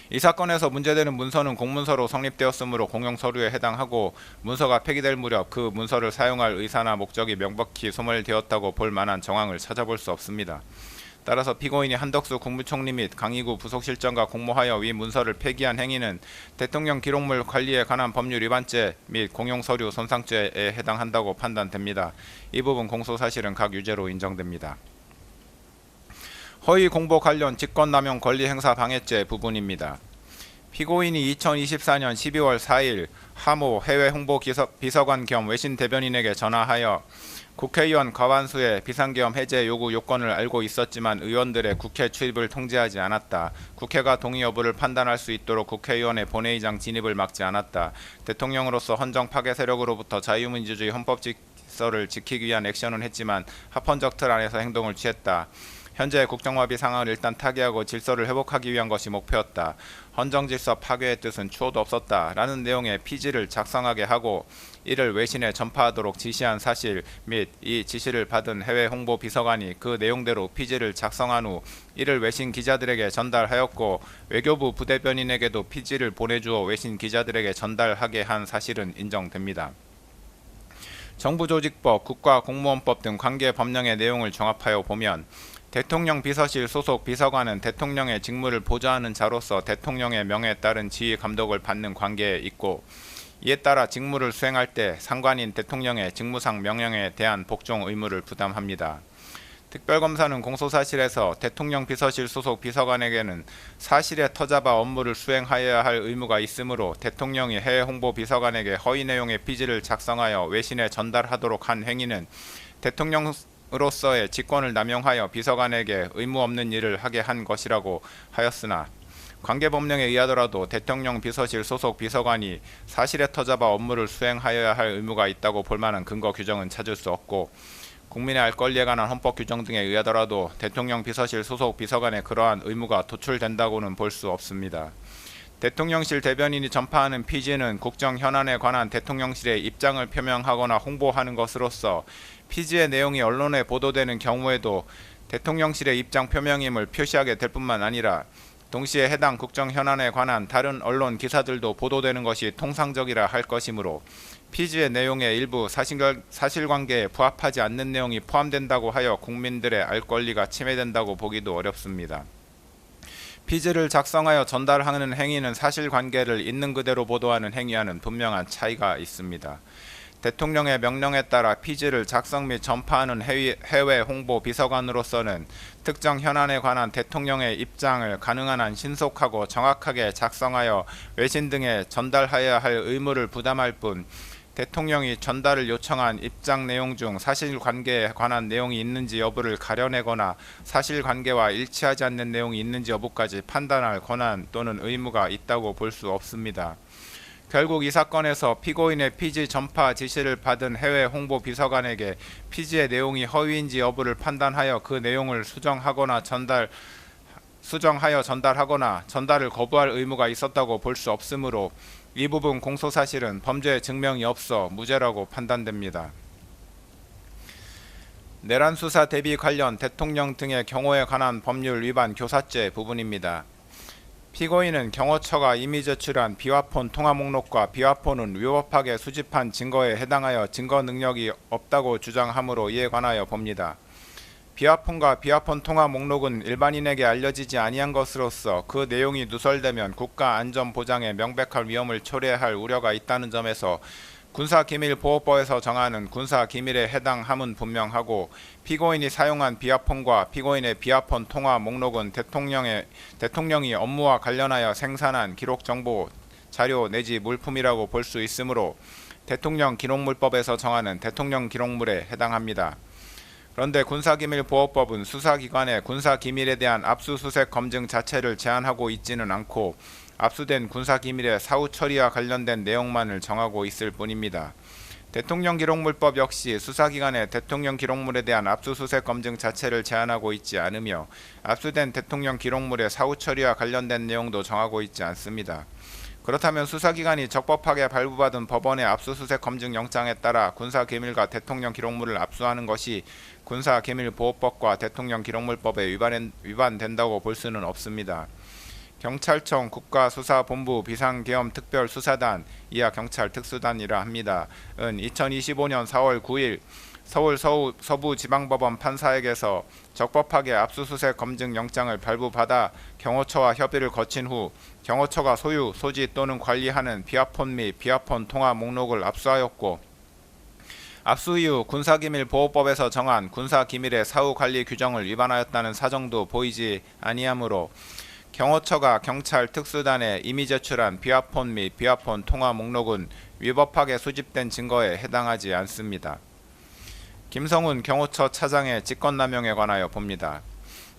이 사건에서 문제되는 문서는 공문서로 성립되었으므로 공용서류에 해당하고 문서가 폐기될 무렵 그 문서를 사용할 의사나 목적이 명백히 소멸되었다고 볼 만한 정황을 찾아볼 수 없습니다. 따라서 피고인이 한덕수 국무총리 및 강희구 부속실장과 공모하여 위 문서를 폐기한 행위는 대통령 기록물 관리에 관한 법률 위반죄 및 공용서류 손상죄에 해당한다고 판단됩니다. 이 부분 공소사실은 각 유죄로 인정됩니다. 허위 공보 관련 직권남용 권리행사 방해죄 부분입니다. 피고인이 2024년 12월 4일 하모 해외 홍보 비서관 겸 외신 대변인에게 전화하여 국회의원 과반수의 비상계엄 해제 요구 요건을 알고 있었지만 의원들의 국회 출입을 통제하지 않았다. 국회가 동의 여부를 판단할 수 있도록 국회의원의 본회의장 진입을 막지 않았다. 대통령으로서 헌정 파괴 세력으로부터 자유민주주의 헌법 질서를 지키기 위한 액션은 했지만 합헌적 틀 안에서 행동을 취했다. 현재 국정화비 상황을 일단 타개하고 질서를 회복하기 위한 것이 목표였다. 헌정질서 파괴의 뜻은 추호도 없었다. 라는 내용의 피지를 작성하게 하고 이를 외신에 전파하도록 지시한 사실 및 이 지시를 받은 해외 홍보 비서관이 그 내용대로 피지를 작성한 후 이를 외신 기자들에게 전달하였고 외교부 부대변인에게도 피지를 보내주어 외신 기자들에게 전달하게 한 사실은 인정됩니다. 정부조직법, 국가공무원법 등 관계 법령의 내용을 종합하여 보면 대통령 비서실 소속 비서관은 대통령의 직무를 보좌하는 자로서 대통령의 명에 따른 지휘 감독을 받는 관계에 있고 이에 따라 직무를 수행할 때 상관인 대통령의 직무상 명령에 대한 복종 의무를 부담합니다. 특별검사는 공소사실에서 대통령 비서실 소속 비서관에게는 사실에 터잡아 업무를 수행하여야 할 의무가 있으므로 대통령이 해외 홍보 비서관에게 허위 내용의 피지를 작성하여 외신에 전달하도록 한 행위는 대통령으로서의 직권을 남용하여 비서관에게 의무 없는 일을 하게 한 것이라고 하였으나 관계법령에 의하더라도 대통령 비서실 소속 비서관이 사실에 터잡아 업무를 수행하여야 할 의무가 있다고 볼 만한 근거 규정은 찾을 수 없고 국민의 알 권리에 관한 헌법 규정 등에 의하더라도 대통령 비서실 소속 비서관의 그러한 의무가 도출된다고는 볼 수 없습니다. 대통령실 대변인이 전파하는 피지는 국정 현안에 관한 대통령실의 입장을 표명하거나 홍보하는 것으로서 피지의 내용이 언론에 보도되는 경우에도 대통령실의 입장 표명임을 표시하게 될 뿐만 아니라 동시에 해당 국정 현안에 관한 다른 언론 기사들도 보도되는 것이 통상적이라 할 것이므로 피지의 내용의 일부 사실관계에 부합하지 않는 내용이 포함된다고 하여 국민들의 알 권리가 침해된다고 보기도 어렵습니다. 피지를 작성하여 전달하는 행위는 사실관계를 있는 그대로 보도하는 행위와는 분명한 차이가 있습니다. 대통령의 명령에 따라 피지를 작성 및 전파하는 해외 홍보 비서관으로서는 특정 현안에 관한 대통령의 입장을 가능한 한 신속하고 정확하게 작성하여 외신 등에 전달하여야 할 의무를 부담할 뿐 대통령이 전달을 요청한 입장 내용 중 사실관계에 관한 내용이 있는지 여부를 가려내거나 사실관계와 일치하지 않는 내용이 있는지 여부까지 판단할 권한 또는 의무가 있다고 볼 수 없습니다. 결국 이 사건에서 피고인의 피지 전파 지시를 받은 해외 홍보 비서관에게 피지의 내용이 허위인지 여부를 판단하여 그 내용을 수정하여 전달하거나 전달을 거부할 의무가 있었다고 볼 수 없으므로 이 부분 공소사실은 범죄 증명이 없어 무죄라고 판단됩니다. 내란 수사 대비 관련 대통령 등의 경호에 관한 법률 위반 교사죄 부분입니다. 피고인은 경호처가 이미 제출한 비화폰 통화 목록과 비화폰은 위법하게 수집한 증거에 해당하여 증거 능력이 없다고 주장하므로 이에 관하여 봅니다. 비화폰과 비화폰 통화 목록은 일반인에게 알려지지 아니한 것으로서 그 내용이 누설되면 국가 안전 보장에 명백한 위험을 초래할 우려가 있다는 점에서 군사기밀보호법에서 정하는 군사기밀에 해당함은 분명하고 피고인이 사용한 비화폰과 피고인의 비화폰 통화 목록은 대통령이 업무와 관련하여 생산한 기록정보, 자료 내지 물품이라고 볼 수 있으므로 대통령 기록물법에서 정하는 대통령 기록물에 해당합니다. 그런데 군사기밀보호법은 수사기관의 군사기밀에 대한 압수수색 검증 자체를 제한하고 있지는 않고 압수된 군사기밀의 사후 처리와 관련된 내용만을 정하고 있을 뿐입니다. 대통령 기록물법 역시 수사기관의 대통령 기록물에 대한 압수수색 검증 자체를 제한하고 있지 않으며 압수된 대통령 기록물의 사후 처리와 관련된 내용도 정하고 있지 않습니다. 그렇다면 수사기관이 적법하게 발부받은 법원의 압수수색 검증 영장에 따라 군사기밀과 대통령 기록물을 압수하는 것이 군사기밀보호법과 대통령 기록물법에 위반된다고 볼 수는 없습니다. 경찰청 국가수사본부 비상계엄특별수사단 이하 경찰 특수단이라 합니다. 은 2025년 4월 9일 서울 서부지방법원 판사에게서 적법하게 압수수색 검증 영장을 발부받아 경호처와 협의를 거친 후 경호처가 소유, 소지 또는 관리하는 비화폰 및 비화폰 통화 목록을 압수하였고 압수 이후 군사기밀보호법에서 정한 군사기밀의 사후관리 규정을 위반하였다는 사정도 보이지 아니하므로 경호처가 경찰 특수단에 이미 제출한 비화폰 및 비화폰 통화 목록은 위법하게 수집된 증거에 해당하지 않습니다. 김성훈 경호처 차장의 직권남용에 관하여 봅니다.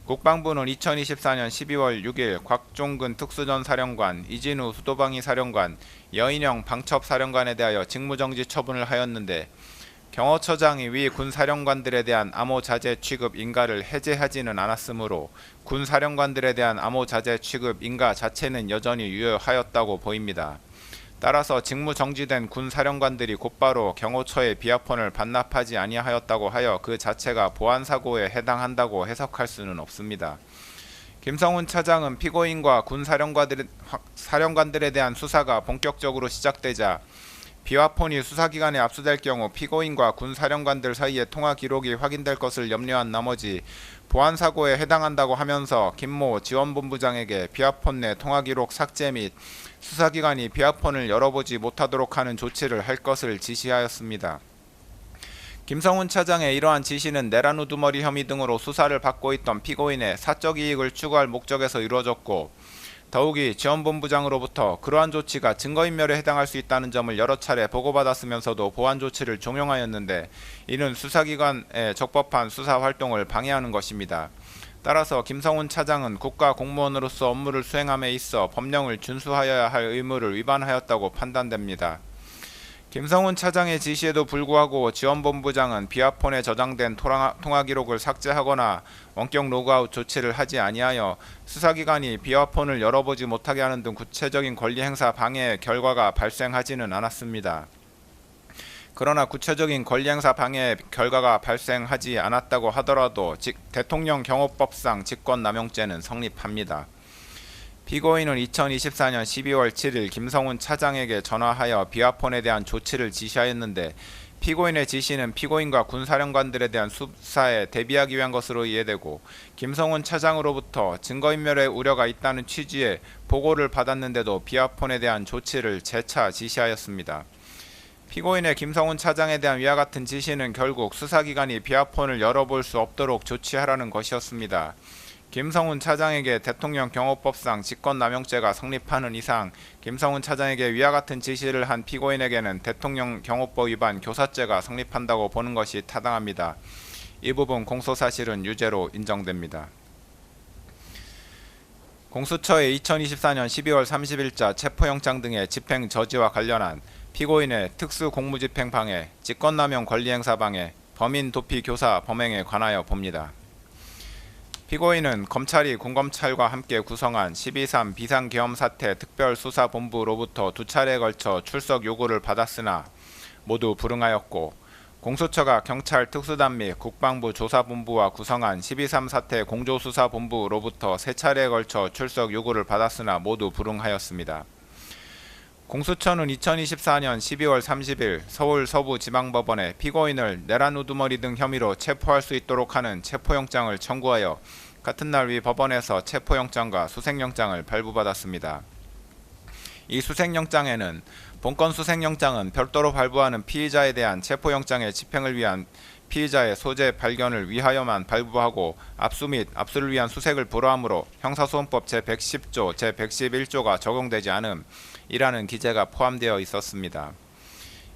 국방부는 2024년 12월 6일 곽종근 특수전사령관, 이진우 수도방위 사령관, 여인영 방첩사령관에 대하여 직무정지 처분을 하였는데 경호처장이 위 군사령관들에 대한 암호자재 취급 인가를 해제하지는 않았으므로 군사령관들에 대한 암호자재 취급 인가 자체는 여전히 유효하였다고 보입니다. 따라서 직무정지된 군사령관들이 곧바로 경호처의 비화폰을 반납하지 아니하였다고 하여 그 자체가 보안사고에 해당한다고 해석할 수는 없습니다. 김성훈 차장은 피고인과 군사령관들에 대한 수사가 본격적으로 시작되자 비화폰이 수사기관에 압수될 경우 피고인과 군사령관들 사이의 통화 기록이 확인될 것을 염려한 나머지 보안사고에 해당한다고 하면서 김모 지원본부장에게 비화폰 내 통화 기록 삭제 및 수사기관이 비화폰을 열어보지 못하도록 하는 조치를 할 것을 지시하였습니다. 김성훈 차장의 이러한 지시는 내란 우두머리 혐의 등으로 수사를 받고 있던 피고인의 사적 이익을 추구할 목적에서 이루어졌고 더욱이 지원본부장으로부터 그러한 조치가 증거인멸에 해당할 수 있다는 점을 여러 차례 보고받았으면서도 보안 조치를 종용하였는데 이는 수사기관의 적법한 수사활동을 방해하는 것입니다. 따라서 김성훈 차장은 국가공무원으로서 업무를 수행함에 있어 법령을 준수하여야 할 의무를 위반하였다고 판단됩니다. 김성훈 차장의 지시에도 불구하고 지원본부장은 비아폰에 저장된 통화 기록을 삭제하거나 원격 로그아웃 조치를 하지 아니하여 수사기관이 비아폰을 열어보지 못하게 하는 등 구체적인 권리 행사 방해 결과가 발생하지는 않았습니다. 그러나 구체적인 권리 행사 방해 결과가 발생하지 않았다고 하더라도 대통령 경호법상 직권남용죄는 성립합니다. 피고인은 2024년 12월 7일 김성훈 차장에게 전화하여 비아폰에 대한 조치를 지시하였는데 피고인의 지시는 피고인과 군사령관들에 대한 수사에 대비하기 위한 것으로 이해되고 김성훈 차장으로부터 증거인멸의 우려가 있다는 취지의 보고를 받았는데도 비아폰에 대한 조치를 재차 지시하였습니다. 피고인의 김성훈 차장에 대한 위와 같은 지시는 결국 수사기관이 비아폰을 열어볼 수 없도록 조치하라는 것이었습니다. 김성훈 차장에게 대통령 경호법상 직권남용죄가 성립하는 이상 김성훈 차장에게 위와 같은 지시를 한 피고인에게는 대통령 경호법 위반 교사죄가 성립한다고 보는 것이 타당합니다. 이 부분 공소사실은 유죄로 인정됩니다. 공수처의 2024년 12월 30일자 체포영장 등의 집행 저지와 관련한 피고인의 특수공무집행 방해, 직권남용 권리행사 방해, 범인 도피 교사 범행에 관하여 봅니다. 피고인은 검찰이 군검찰과 함께 구성한 12.3 비상계엄사태 특별수사본부로부터 2차례에 걸쳐 출석 요구를 받았으나 모두 불응하였고 공수처가 경찰 특수단 및 국방부 조사본부와 구성한 12.3 사태 공조수사본부로부터 3차례에 걸쳐 출석 요구를 받았으나 모두 불응하였습니다. 공수처는 2024년 12월 30일 서울 서부지방법원에 피고인을 내란 우두머리 등 혐의로 체포할 수 있도록 하는 체포영장을 청구하여 같은 날 위 법원에서 체포영장과 수색영장을 발부받았습니다. 이 수색영장에는 본건 수색영장은 별도로 발부하는 피의자에 대한 체포영장의 집행을 위한 피의자의 소재 발견을 위하여만 발부하고 압수 및 압수를 위한 수색을 불허하므로 형사소송법 제110조, 제111조가 적용되지 않음이라는 기재가 포함되어 있었습니다.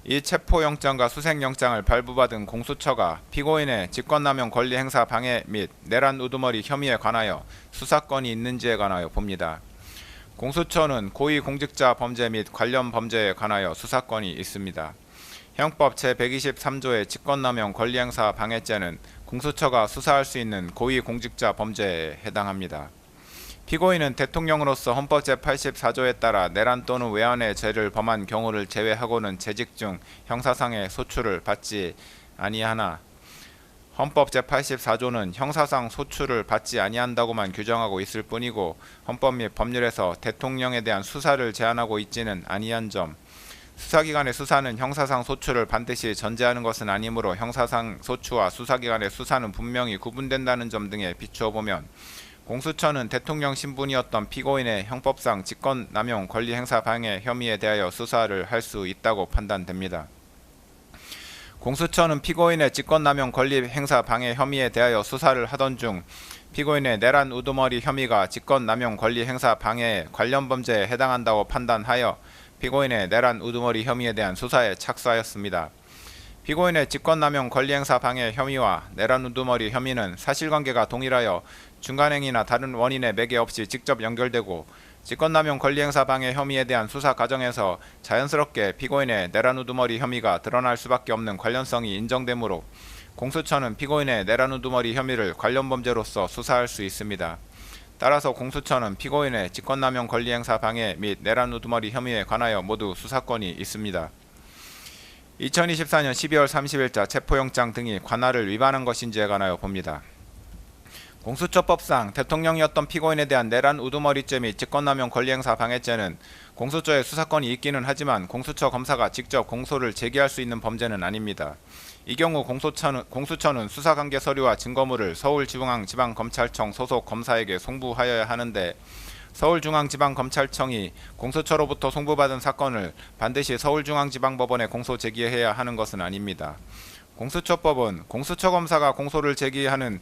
이 체포영장과 수색영장을 발부받은 공수처가 피고인의 직권남용 권리행사 방해 및 내란 우두머리 혐의에 관하여 수사권이 있는지에 관하여 봅니다. 공수처는 고위공직자 범죄 및 관련 범죄에 관하여 수사권이 있습니다. 형법 제123조의 직권남용 권리행사 방해죄는 공수처가 수사할 수 있는 고위공직자 범죄에 해당합니다. 피고인은 대통령으로서 헌법 제84조에 따라 내란 또는 외환의 죄를 범한 경우를 제외하고는 재직 중 형사상의 소출을 받지 아니하나 헌법 제84조는 형사상 소출을 받지 아니한다고만 규정하고 있을 뿐이고 헌법 및 법률에서 대통령에 대한 수사를 제한하고 있지는 아니한 점, 수사기관의 수사는 형사상 소출을 반드시 전제하는 것은 아니므로 형사상 소추와 수사기관의 수사는 분명히 구분된다는 점 등에 비추어 보면 공수처는 대통령 신분이었던 피고인의 형법상 직권남용 권리행사 방해 혐의에 대하여 수사를 할 수 있다고 판단됩니다. 공수처는 피고인의 직권남용 권리행사 방해 혐의에 대하여 수사를 하던 중 피고인의 내란 우두머리 혐의가 직권남용 권리행사 방해에 관련 범죄에 해당한다고 판단하여 피고인의 내란 우두머리 혐의에 대한 수사에 착수하였습니다. 피고인의 직권남용 권리행사 방해 혐의와 내란 우두머리 혐의는 사실관계가 동일하여 중간행위나 다른 원인의 매개 없이 직접 연결되고 직권남용 권리행사 방해 혐의에 대한 수사 과정에서 자연스럽게 피고인의 내란 우두머리 혐의가 드러날 수밖에 없는 관련성이 인정되므로 공수처는 피고인의 내란 우두머리 혐의를 관련 범죄로서 수사할 수 있습니다. 따라서 공수처는 피고인의 직권남용 권리행사 방해 및 내란 우두머리 혐의에 관하여 모두 수사권이 있습니다. 2024년 12월 30일자 체포영장 등이 관할을 위반한 것인지에 관하여 봅니다. 공수처법상 대통령이었던 피고인에 대한 내란 우두머리죄 및 직권남용 권리행사 방해죄는 공수처에 수사권이 있기는 하지만 공수처 검사가 직접 공소를 제기할 수 있는 범죄는 아닙니다. 이 경우 공수처는 수사관계 서류와 증거물을 서울중앙지방검찰청 소속 검사에게 송부하여야 하는데 서울중앙지방검찰청이 공수처로부터 송부받은 사건을 반드시 서울중앙지방법원에 공소 제기해야 하는 것은 아닙니다. 공수처법은 공수처 검사가 공소를 제기하는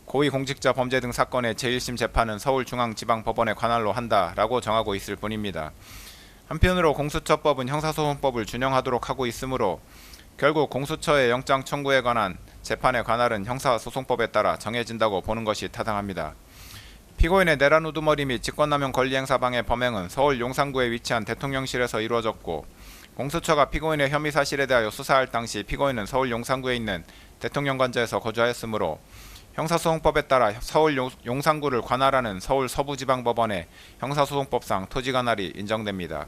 고위공직자 범죄 등 사건의 제1심 재판은 서울중앙지방법원에 관할로 한다라고 정하고 있을 뿐입니다. 한편으로 공수처법은 형사소송법을 준용하도록 하고 있으므로 결국 공수처의 영장 청구에 관한 재판의 관할은 형사소송법에 따라 정해진다고 보는 것이 타당합니다. 피고인의 내란 우두머리 및 직권남용 권리행사 방해 범행은 서울 용산구에 위치한 대통령실에서 이루어졌고 공수처가 피고인의 혐의 사실에 대하여 수사할 당시 피고인은 서울 용산구에 있는 대통령관저에서 거주하였으므로 형사소송법에 따라 서울 용산구를 관할하는 서울 서부지방법원의 형사소송법상 토지관할이 인정됩니다.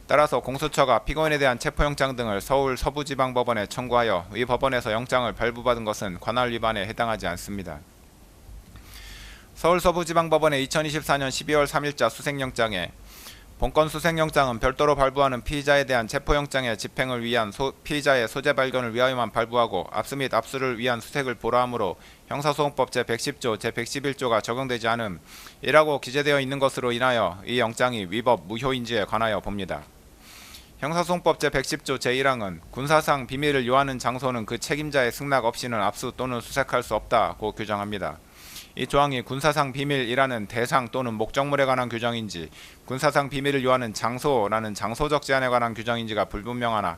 따라서 공수처가 피고인에 대한 체포영장 등을 서울 서부지방법원에 청구하여 이 법원에서 영장을 발부받은 것은 관할 위반에 해당하지 않습니다. 서울 서부지방법원의 2024년 12월 3일자 수색영장에 본건 수색영장은 별도로 발부하는 피의자에 대한 체포영장의 집행을 위한 피의자의 소재 발견을 위하여만 발부하고 압수 및 압수를 위한 수색을 보라하므로 형사소송법 제110조 제111조가 적용되지 않음 이라고 기재되어 있는 것으로 인하여 이 영장이 위법 무효인지에 관하여 봅니다. 형사소송법 제110조 제1항은 군사상 비밀을 요하는 장소는 그 책임자의 승낙 없이는 압수 또는 수색할 수 없다고 규정합니다. 이 조항이 군사상 비밀이라는 대상 또는 목적물에 관한 규정인지 군사상 비밀을 요하는 장소라는 장소적 제한에 관한 규정인지가 불분명하나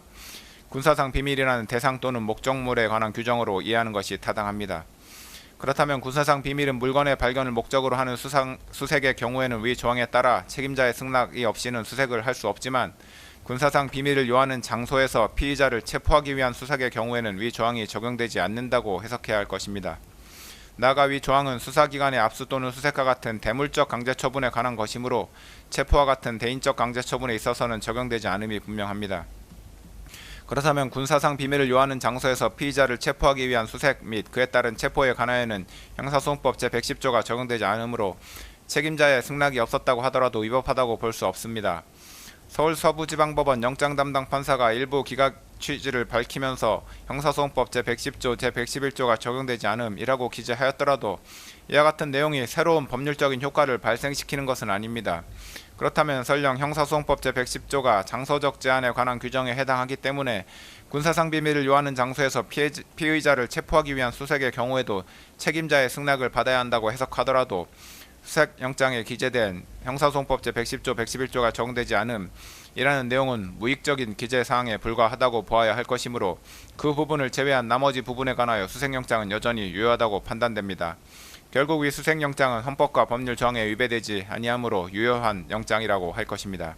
군사상 비밀이라는 대상 또는 목적물에 관한 규정으로 이해하는 것이 타당합니다. 그렇다면 군사상 비밀은 물건의 발견을 목적으로 하는 수색의 경우에는 위 조항에 따라 책임자의 승낙이 없이는 수색을 할 수 없지만 군사상 비밀을 요하는 장소에서 피의자를 체포하기 위한 수색의 경우에는 위 조항이 적용되지 않는다고 해석해야 할 것입니다. 나아가 위 조항은 수사기관의 압수 또는 수색과 같은 대물적 강제처분에 관한 것이므로 체포와 같은 대인적 강제처분에 있어서는 적용되지 않음이 분명합니다. 그렇다면 군사상 비밀을 요하는 장소에서 피의자를 체포하기 위한 수색 및 그에 따른 체포에 관하여는 형사소송법 제110조가 적용되지 않으므로 책임자의 승낙이 없었다고 하더라도 위법하다고 볼 수 없습니다. 서울 서부지방법원 영장 담당 판사가 일부 기각 취지를 밝히면서 형사소송법 제110조 제111조가 적용되지 않음이라고 기재하였더라도 이와 같은 내용이 새로운 법률적인 효과를 발생시키는 것은 아닙니다. 그렇다면 설령 형사소송법 제110조가 장소적 제한에 관한 규정에 해당하기 때문에 군사상 비밀을 요하는 장소에서 피의자를 체포하기 위한 수색의 경우에도 책임자의 승낙을 받아야 한다고 해석하더라도 수색영장에 기재된 형사소송법 제110조 111조가 적용되지 않음 이라는 내용은 무익적인 기재사항에 불과하다고 보아야 할 것이므로 그 부분을 제외한 나머지 부분에 관하여 수색영장은 여전히 유효하다고 판단됩니다. 결국 이 수색영장은 헌법과 법률 조항에 위배되지 아니하므로 유효한 영장이라고 할 것입니다.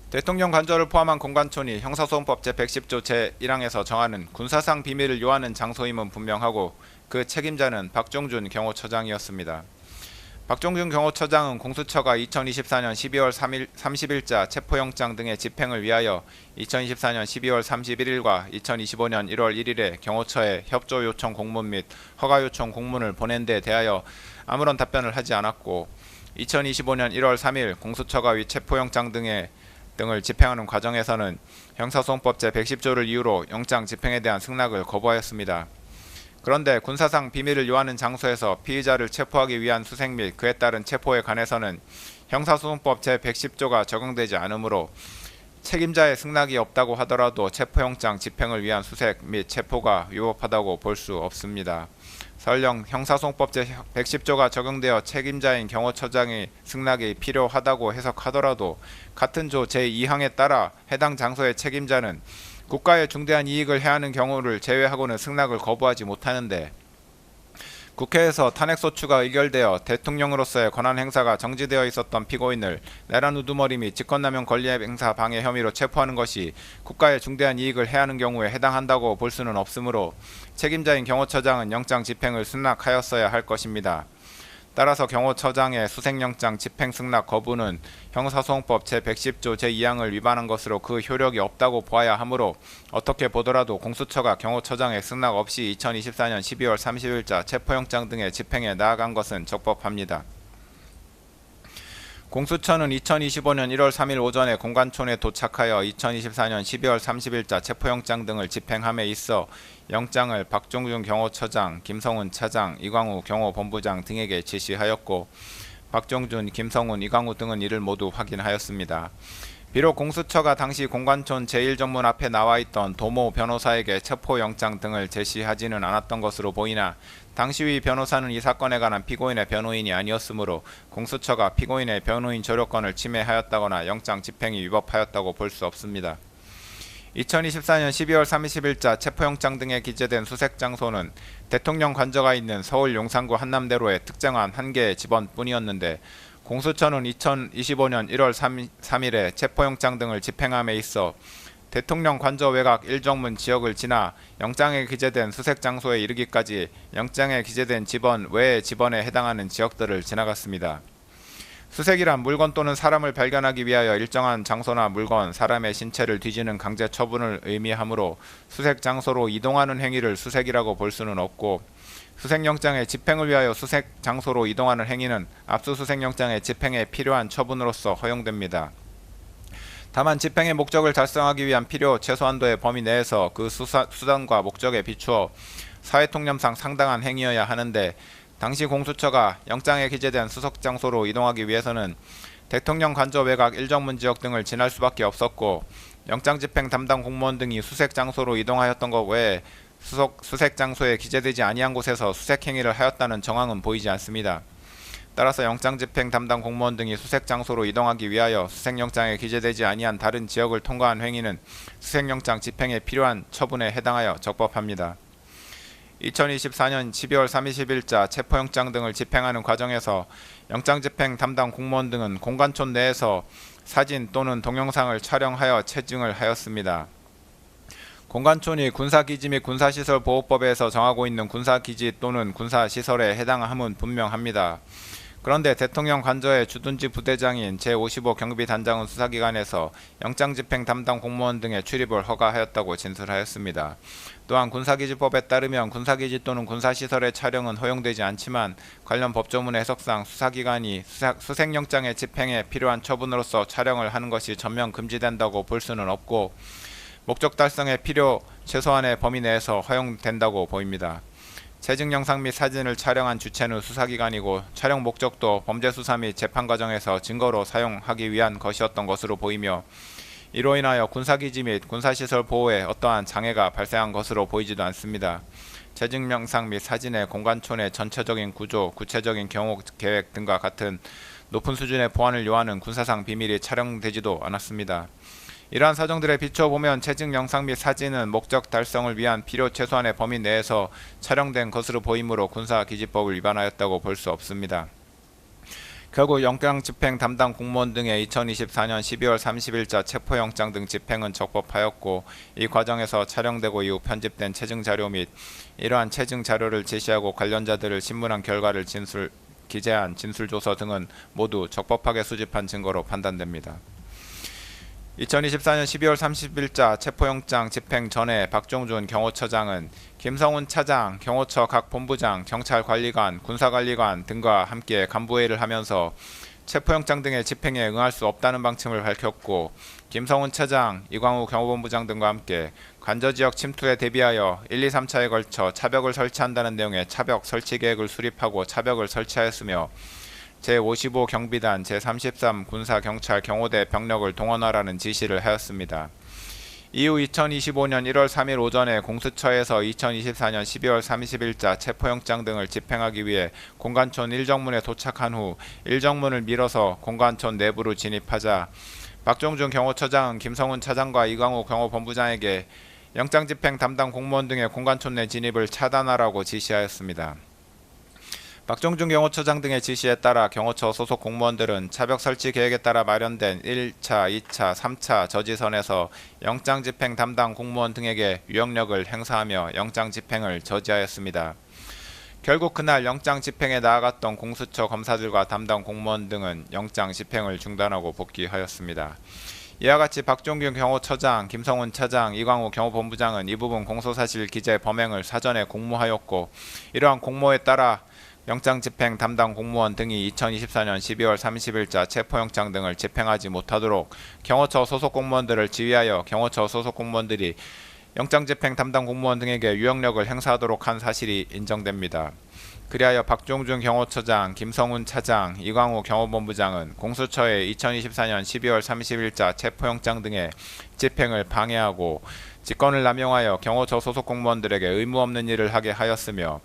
대통령 관저를 포함한 공관촌이 형사소송법 제110조 제1항에서 정하는 군사상 비밀을 요하는 장소임은 분명하고 그 책임자는 박종준 경호처장이었습니다. 박종준 경호처장은 공수처가 2024년 12월 30일자 체포영장 등의 집행을 위하여 2024년 12월 31일과 2025년 1월 1일에 경호처에 협조 요청 공문 및 허가 요청 공문을 보낸 데 대하여 아무런 답변을 하지 않았고 2025년 1월 3일 공수처가 위 체포영장 등을 집행하는 과정에서는 형사소송법 제110조를 이유로 영장 집행에 대한 승낙을 거부하였습니다. 그런데 군사상 비밀을 요하는 장소에서 피의자를 체포하기 위한 수색 및 그에 따른 체포에 관해서는 형사소송법 제110조가 적용되지 않으므로 책임자의 승낙이 없다고 하더라도 체포영장 집행을 위한 수색 및 체포가 위법하다고 볼 수 없습니다. 설령 형사소송법 제110조가 적용되어 책임자인 경호처장의 승낙이 필요하다고 해석하더라도 같은 조 제2항에 따라 해당 장소의 책임자는 국가에 중대한 이익을 해하는 경우를 제외하고는 승낙을 거부하지 못하는데 국회에서 탄핵소추가 의결되어 대통령으로서의 권한 행사가 정지되어 있었던 피고인을 내란 우두머리 및 직권남용 권리행사 방해 혐의로 체포하는 것이 국가에 중대한 이익을 해하는 경우에 해당한다고 볼 수는 없으므로 책임자인 경호처장은 영장 집행을 승낙하였어야 할 것입니다. 따라서 경호처장의 수색영장 집행 승낙 거부는 형사소송법 제110조 제2항을 위반한 것으로 그 효력이 없다고 보아야 하므로 어떻게 보더라도 공수처가 경호처장의 승낙 없이 2024년 12월 30일자 체포영장 등의 집행에 나아간 것은 적법합니다. 공수처는 2025년 1월 3일 오전에 공관촌에 도착하여 2024년 12월 30일자 체포영장 등을 집행함에 있어 영장을 박종준 경호처장, 김성훈 차장, 이광우 경호본부장 등에게 지시하였고 박종준, 김성훈, 이광우 등은 이를 모두 확인하였습니다. 비록 공수처가 당시 공관촌 제1정문 앞에 나와있던 도모 변호사에게 체포영장 등을 제시하지는 않았던 것으로 보이나 당시 위 변호사는 이 사건에 관한 피고인의 변호인이 아니었으므로 공수처가 피고인의 변호인 조력권을 침해하였다거나 영장 집행이 위법하였다고 볼 수 없습니다. 2024년 12월 30일자 체포영장 등에 기재된 수색 장소는 대통령 관저가 있는 서울 용산구 한남대로의 특정한 한 개의 집원뿐이었는데 공수처는 2025년 1월 3일에 체포영장 등을 집행함에 있어 대통령 관저 외곽 1정문 지역을 지나 영장에 기재된 수색 장소에 이르기까지 영장에 기재된 지번 외의 지번에 해당하는 지역들을 지나갔습니다. 수색이란 물건 또는 사람을 발견하기 위하여 일정한 장소나 물건, 사람의 신체를 뒤지는 강제 처분을 의미하므로 수색 장소로 이동하는 행위를 수색이라고 볼 수는 없고, 수색영장의 집행을 위하여 수색 장소로 이동하는 행위는 압수수색영장의 집행에 필요한 처분으로서 허용됩니다. 다만 집행의 목적을 달성하기 위한 필요 최소한도의 범위 내에서 그 수단과 목적에 비추어 사회통념상 상당한 행위여야 하는데, 당시 공수처가 영장에 기재된 수색 장소로 이동하기 위해서는 대통령 관저 외곽 1정문 지역 등을 지날 수밖에 없었고, 영장 집행 담당 공무원 등이 수색 장소로 이동하였던 것 외에 수색 장소에 기재되지 아니한 곳에서 수색 행위를 하였다는 정황은 보이지 않습니다. 따라서 영장 집행 담당 공무원 등이 수색 장소로 이동하기 위하여 수색영장에 기재되지 아니한 다른 지역을 통과한 행위는 수색영장 집행에 필요한 처분에 해당하여 적법합니다. 2024년 12월 30일자 체포영장 등을 집행하는 과정에서 영장 집행 담당 공무원 등은 공관촌 내에서 사진 또는 동영상을 촬영하여 체증을 하였습니다. 공관촌이 군사기지 및 군사시설보호법에서 정하고 있는 군사기지 또는 군사시설에 해당함은 분명합니다. 그런데 대통령 관저의 주둔지 부대장인 제55 경비단장은 수사기관에서 영장집행 담당 공무원 등의 출입을 허가하였다고 진술하였습니다. 또한 군사기지법에 따르면 군사기지 또는 군사시설의 촬영은 허용되지 않지만, 관련 법조문 해석상 수사기관이 수색영장의 집행에 필요한 처분으로서 촬영을 하는 것이 전면 금지된다고 볼 수는 없고, 목적 달성의 필요 최소한의 범위 내에서 허용된다고 보입니다. 체증 영상 및 사진을 촬영한 주체는 수사기관이고, 촬영 목적도 범죄수사 및 재판 과정에서 증거로 사용하기 위한 것이었던 것으로 보이며, 이로 인하여 군사기지 및 군사시설 보호에 어떠한 장애가 발생한 것으로 보이지도 않습니다. 체증 영상 및 사진의 공관촌의 전체적인 구조, 구체적인 경호 계획 등과 같은 높은 수준의 보안을 요하는 군사상 비밀이 촬영되지도 않았습니다. 이러한 사정들에 비춰보면 체증 영상 및 사진은 목적 달성을 위한 필요 최소한의 범위 내에서 촬영된 것으로 보이므로 군사기지법을 위반하였다고 볼 수 없습니다. 결국 영장 집행 담당 공무원 등의 2024년 12월 30일자 체포영장 등 집행은 적법하였고, 이 과정에서 촬영되고 이후 편집된 체증 자료 및 이러한 체증 자료를 제시하고 관련자들을 신문한 결과를 기재한 진술조서 등은 모두 적법하게 수집한 증거로 판단됩니다. 2024년 12월 30일자 체포영장 집행 전에 박종준 경호처장은 김성훈 차장, 경호처 각 본부장, 경찰관리관, 군사관리관 등과 함께 간부회의를 하면서 체포영장 등의 집행에 응할 수 없다는 방침을 밝혔고, 김성훈 차장, 이광우 경호본부장 등과 함께 관저지역 침투에 대비하여 1, 2, 3차에 걸쳐 차벽을 설치한다는 내용의 차벽 설치 계획을 수립하고 차벽을 설치하였으며, 제55 경비단, 제33 군사경찰 경호대 병력을 동원하라는 지시를 하였습니다. 이후 2025년 1월 3일 오전에 공수처에서 2024년 12월 30일자 체포영장 등을 집행하기 위해 공관촌 1정문에 도착한 후 1정문을 밀어서 공관촌 내부로 진입하자, 박종준 경호처장은 김성훈 차장과 이광우 경호본부장에게 영장집행 담당 공무원 등의 공관촌 내 진입을 차단하라고 지시하였습니다. 박종준 경호처장 등의 지시에 따라 경호처 소속 공무원들은 차벽 설치 계획에 따라 마련된 1차, 2차, 3차 저지선에서 영장 집행 담당 공무원 등에게 유영력을 행사하며 영장 집행을 저지하였습니다. 결국 그날 영장 집행에 나아갔던 공수처 검사들과 담당 공무원 등은 영장 집행을 중단하고 복귀하였습니다. 이와 같이 박종균 경호처장, 김성훈 차장, 이광우 경호본부장은 이 부분 공소사실 기재 범행을 사전에 공모하였고, 이러한 공모에 따라 영장 집행 담당 공무원 등이 2024년 12월 30일자 체포영장 등을 집행하지 못하도록 경호처 소속 공무원들을 지휘하여 경호처 소속 공무원들이 영장 집행 담당 공무원 등에게 유영력을 행사하도록 한 사실이 인정됩니다. 그리하여 박종준 경호처장, 김성훈 차장, 이광우 경호본부장은 공수처의 2024년 12월 30일자 체포영장 등의 집행을 방해하고 직권을 남용하여 경호처 소속 공무원들에게 의무 없는 일을 하게 하였으며,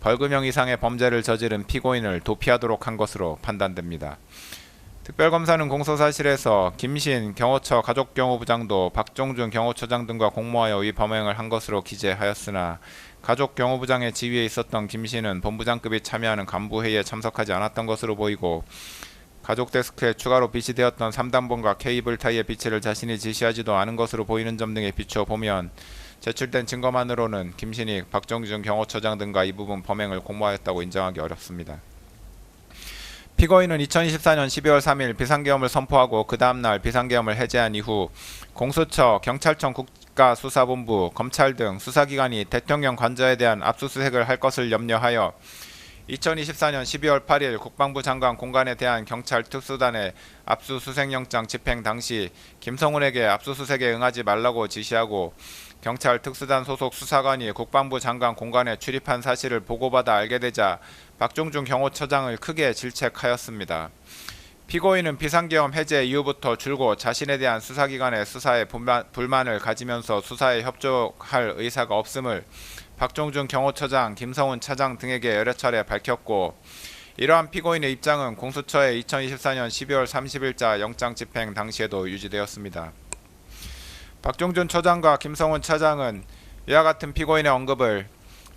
벌금형 이상의 범죄를 저지른 피고인을 도피하도록 한 것으로 판단됩니다. 특별검사는 공소사실에서 김신 경호처 가족경호부장도 박종준 경호처장 등과 공모하여 이 범행을 한 것으로 기재하였으나, 가족경호부장의 지위에 있었던 김신은 본부장급이 참여하는 간부회의에 참석하지 않았던 것으로 보이고, 가족 데스크에 추가로 비치되었던 3단본과 케이블 타이의 비치를 자신이 지시하지도 않은 것으로 보이는 점 등에 비추어 보면 제출된 증거만으로는 김신익, 박정준 경호처장 등과 이 부분 범행을 공모하였다고 인정하기 어렵습니다. 피고인은 2024년 12월 3일 비상계엄을 선포하고 그 다음날 비상계엄을 해제한 이후 공수처, 경찰청 국가수사본부, 검찰 등 수사기관이 대통령 관저에 대한 압수수색을 할 것을 염려하여 2024년 12월 8일 국방부 장관 공간에 대한 경찰 특수단의 압수수색영장 집행 당시 김성훈에게 압수수색에 응하지 말라고 지시하고 경찰 특수단 소속 수사관이 국방부 장관 공간에 출입한 사실을 보고받아 알게 되자 박종준 경호처장을 크게 질책하였습니다. 피고인은 비상계엄 해제 이후부터 줄곧 자신에 대한 수사기관의 수사에 불만을 가지면서 수사에 협조할 의사가 없음을 박종준 경호처장, 김성훈 차장 등에게 여러 차례 밝혔고 이러한 피고인의 입장은 공수처의 2024년 12월 30일자 영장 집행 당시에도 유지되었습니다. 박종준 처장과 김성훈 차장은 이와 같은 피고인의 언급을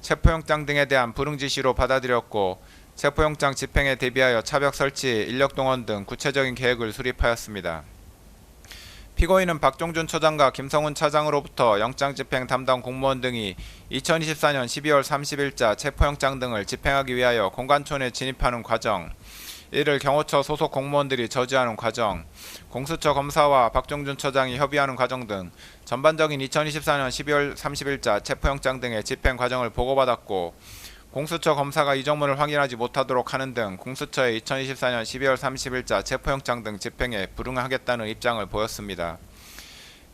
체포영장 등에 대한 불응지시로 받아들였고 체포영장 집행에 대비하여 차벽 설치, 인력 동원 등 구체적인 계획을 수립하였습니다. 피고인은 박종준 처장과 김성훈 차장으로부터 영장 집행 담당 공무원 등이 2024년 12월 30일자 체포영장 등을 집행하기 위하여 공관촌에 진입하는 과정, 이를 경호처 소속 공무원들이 저지하는 과정, 공수처 검사와 박종준 처장이 협의하는 과정 등 전반적인 2024년 12월 30일자 체포영장 등의 집행 과정을 보고받았고 공수처 검사가 이정문을 확인하지 못하도록 하는 등 공수처의 2024년 12월 30일자 체포영장 등 집행에 불응하겠다는 입장을 보였습니다.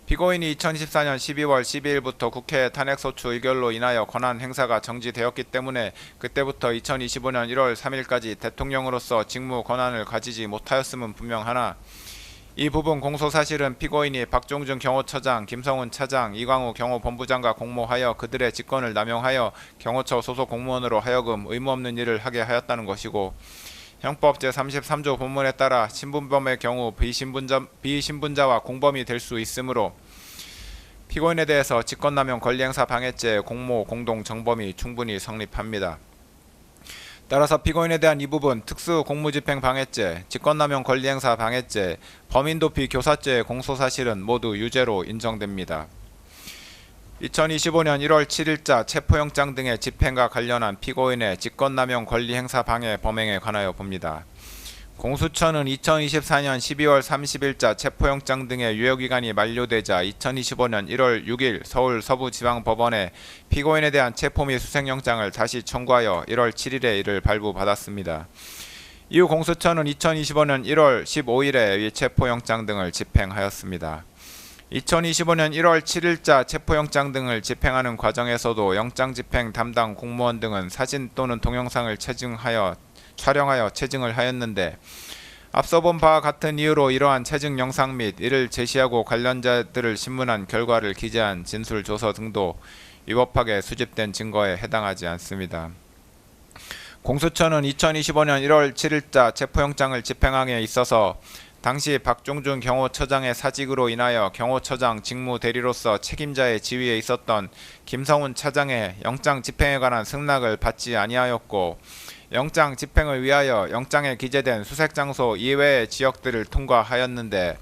피고인이 2014년 12월 12일부터 국회 탄핵소추 의결로 인하여 권한 행사가 정지되었기 때문에 그때부터 2025년 1월 3일까지 대통령으로서 직무 권한을 가지지 못하였음은 분명하나 이 부분 공소사실은 피고인이 박종준 경호처장, 김성훈 차장, 이광우 경호본부장과 공모하여 그들의 직권을 남용하여 경호처 소속 공무원으로 하여금 의무 없는 일을 하게 하였다는 것이고 형법 제33조 본문에 따라 신분범의 경우 비신분자와 공범이 될 수 있으므로 피고인에 대해서 직권남용 권리행사 방해죄, 공모, 공동, 정범이 충분히 성립합니다. 따라서 피고인에 대한 이 부분 특수공무집행 방해죄, 직권남용 권리행사 방해죄, 범인도피 교사죄의 공소사실은 모두 유죄로 인정됩니다. 2025년 1월 7일자 체포영장 등의 집행과 관련한 피고인의 직권남용 권리행사 방해 범행에 관하여 봅니다. 공수처는 2024년 12월 30일자 체포영장 등의 유효기간이 만료되자 2025년 1월 6일 서울 서부지방법원에 피고인에 대한 체포 및 수색영장을 다시 청구하여 1월 7일에 이를 발부받았습니다. 이후 공수처는 2025년 1월 15일에 이 체포영장 등을 집행하였습니다. 2025년 1월 7일자 체포영장 등을 집행하는 과정에서도 영장집행 담당 공무원 등은 사진 또는 동영상을 촬영하여 체증을 하였는데 앞서 본 바와 같은 이유로 이러한 체증 영상 및 이를 제시하고 관련자들을 신문한 결과를 기재한 진술조서 등도 위법하게 수집된 증거에 해당하지 않습니다. 공수처는 2025년 1월 7일자 체포영장을 집행함에 있어서 당시 박종준 경호처장의 사직으로 인하여 경호처장 직무 대리로서 책임자의 지위에 있었던 김성훈 차장의 영장 집행에 관한 승낙을 받지 아니하였고 영장 집행을 위하여 영장에 기재된 수색장소 이외의 지역들을 통과하였는데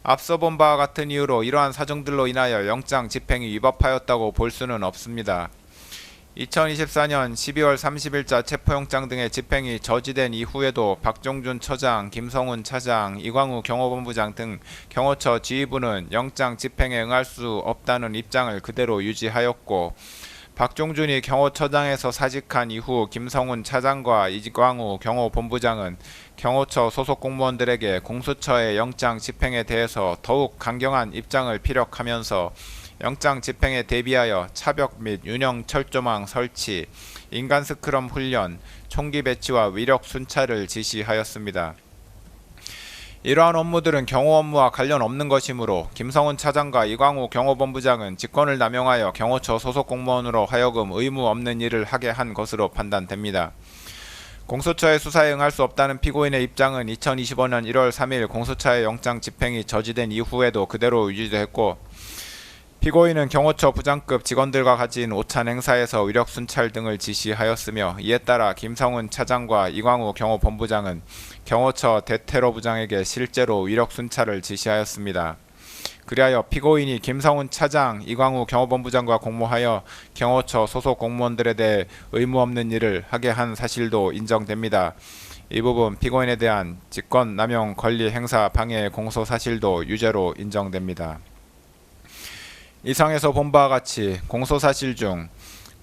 앞서 본 바와 같은 이유로 이러한 사정들로 인하여 영장 집행이 위법하였다고 볼 수는 없습니다. 2024년 12월 30일자 체포영장 등의 집행이 저지된 이후에도 박종준 처장, 김성훈 차장, 이광우 경호본부장 등 경호처 지휘부는 영장 집행에 응할 수 없다는 입장을 그대로 유지하였고 박종준이 경호처장에서 사직한 이후 김성훈 차장과 이광우 경호본부장은 경호처 소속 공무원들에게 공수처의 영장 집행에 대해서 더욱 강경한 입장을 피력하면서 영장 집행에 대비하여 차벽 및 윤형 철조망 설치, 인간 스크럼 훈련, 총기 배치와 위력 순찰을 지시하였습니다. 이러한 업무들은 경호 업무와 관련 없는 것이므로 김성훈 차장과 이광우 경호본부장은 직권을 남용하여 경호처 소속 공무원으로 하여금 의무 없는 일을 하게 한 것으로 판단됩니다. 공수처의 수사에 응할 수 없다는 피고인의 입장은 2025년 1월 3일 공수처의 영장 집행이 저지된 이후에도 그대로 유지됐고 피고인은 경호처 부장급 직원들과 가진 오찬 행사에서 위력 순찰 등을 지시하였으며 이에 따라 김성훈 차장과 이광우 경호본부장은 경호처 대테러 부장에게 실제로 위력 순찰을 지시하였습니다. 그리하여 피고인이 김성훈 차장, 이광우 경호본부장과 공모하여 경호처 소속 공무원들에 대해 의무 없는 일을 하게 한 사실도 인정됩니다. 이 부분 피고인에 대한 직권남용 권리 행사 방해 공소 사실도 유죄로 인정됩니다. 이상에서 본 바와 같이 공소사실 중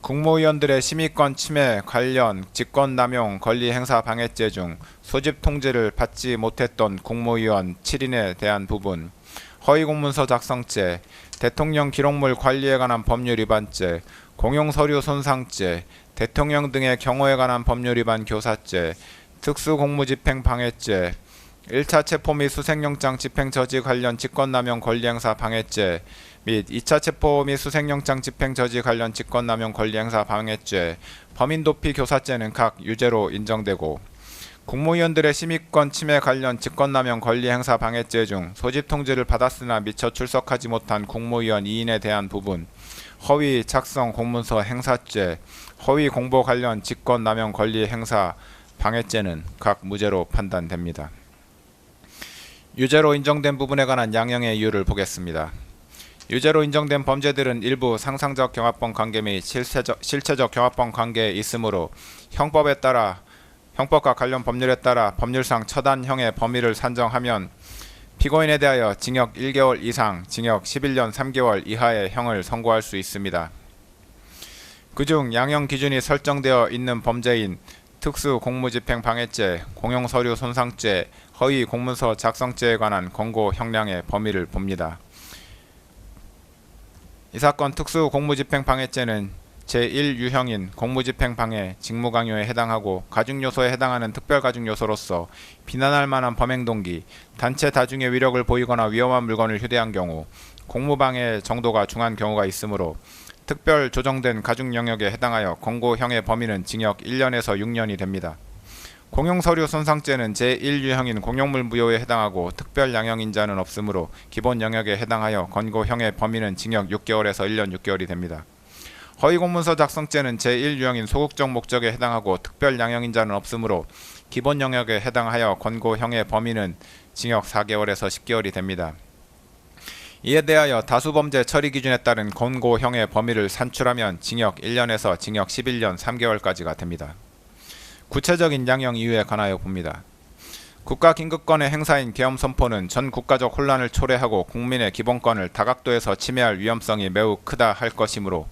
국무위원들의 심의권 침해 관련 직권남용 권리행사 방해죄 중 소집 통지를 받지 못했던 국무위원 7인에 대한 부분, 허위공문서 작성죄, 대통령 기록물 관리에 관한 법률 위반죄, 공용서류 손상죄, 대통령 등의 경호에 관한 법률 위반 교사죄, 특수공무집행 방해죄, 1차 체포 및 수색영장 집행 저지 관련 직권남용 권리행사 방해죄 및 2차 체포 및 수색영장 집행 저지 관련 직권남용 권리행사 방해죄, 범인도피 교사죄는 각 유죄로 인정되고 국무위원들의 심의권 침해 관련 직권남용 권리행사 방해죄 중 소집 통지를 받았으나 미처 출석하지 못한 국무위원 2인에 대한 부분, 허위 작성 공문서 행사죄, 허위 공보 관련 직권남용 권리행사 방해죄는 각 무죄로 판단됩니다. 유죄로 인정된 부분에 관한 양형의 이유를 보겠습니다. 유죄로 인정된 범죄들은 일부 상상적 경합범 관계 및 실체적 경합범 관계에 있으므로 형법과 관련 법률에 따라 법률상 처단형의 범위를 산정하면 피고인에 대하여 징역 1개월 이상, 징역 11년 3개월 이하의 형을 선고할 수 있습니다. 그중 양형 기준이 설정되어 있는 범죄인 특수공무집행방해죄, 공용서류 손상죄, 허위 공문서 작성죄에 관한 권고 형량의 범위를 봅니다. 이 사건 특수공무집행방해죄는 제1유형인 공무집행방해, 직무강요에 해당하고 가중요소에 해당하는 특별가중요소로서 비난할 만한 범행동기, 단체 다중의 위력을 보이거나 위험한 물건을 휴대한 경우, 공무방해 정도가 중한 경우가 있으므로 특별 조정된 가중 영역에 해당하여 권고형의 범위는 징역 1년에서 6년이 됩니다. 공용서류 손상죄는 제1유형인 공용물 무효에 해당하고 특별 양형인자는 없으므로 기본 영역에 해당하여 권고형의 범위는 징역 6개월에서 1년 6개월이 됩니다. 허위공문서 작성죄는 제1유형인 소극적 목적에 해당하고 특별 양형인자는 없으므로 기본 영역에 해당하여 권고형의 범위는 징역 4개월에서 10개월이 됩니다. 이에 대하여 다수범죄 처리 기준에 따른 권고형의 범위를 산출하면 징역 1년에서 징역 11년 3개월까지가 됩니다. 구체적인 양형 이유에 관하여 봅니다. 국가긴급권의 행사인 계엄선포는 전 국가적 혼란을 초래하고 국민의 기본권을 다각도에서 침해할 위험성이 매우 크다 할 것이므로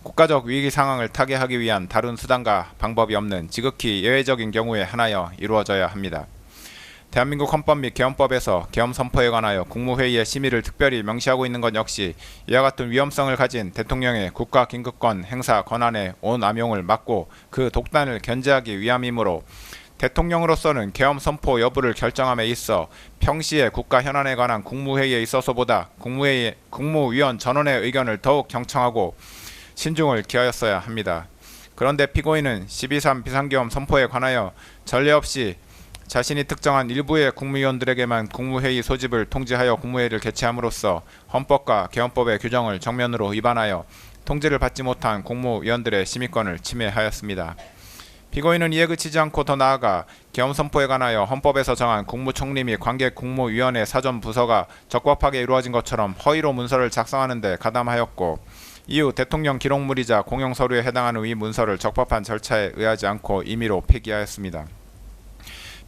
국가적 위기 상황을 타개하기 위한 다른 수단과 방법이 없는 지극히 예외적인 경우에 한하여 이루어져야 합니다. 대한민국 헌법 및 계엄법에서 계엄 선포에 관하여 국무회의의 심의를 특별히 명시하고 있는 것 역시 이와 같은 위험성을 가진 대통령의 국가긴급권 행사 권한의 온남용을 막고 그 독단을 견제하기 위함이므로 대통령으로서는 계엄 선포 여부를 결정함에 있어 평시의 국가 현안에 관한 국무회의에 있어서보다 국무위원 전원의 의견을 더욱 경청하고 신중을 기하였어야 합니다. 그런데 피고인은 12.3 비상계엄 선포에 관하여 전례 없이 자신이 특정한 일부의 국무위원들에게만 국무회의 소집을 통지하여 국무회의를 개최함으로써 헌법과 계엄법의 규정을 정면으로 위반하여 통지를 받지 못한 국무위원들의 심의권을 침해하였습니다. 피고인은 이에 그치지 않고 더 나아가 계엄 선포에 관하여 헌법에서 정한 국무총리 및 관계 국무위원회 사전 부서가 적법하게 이루어진 것처럼 허위로 문서를 작성하는 데 가담하였고 이후 대통령 기록물이자 공용서류에 해당하는 이 문서를 적법한 절차에 의하지 않고 임의로 폐기하였습니다.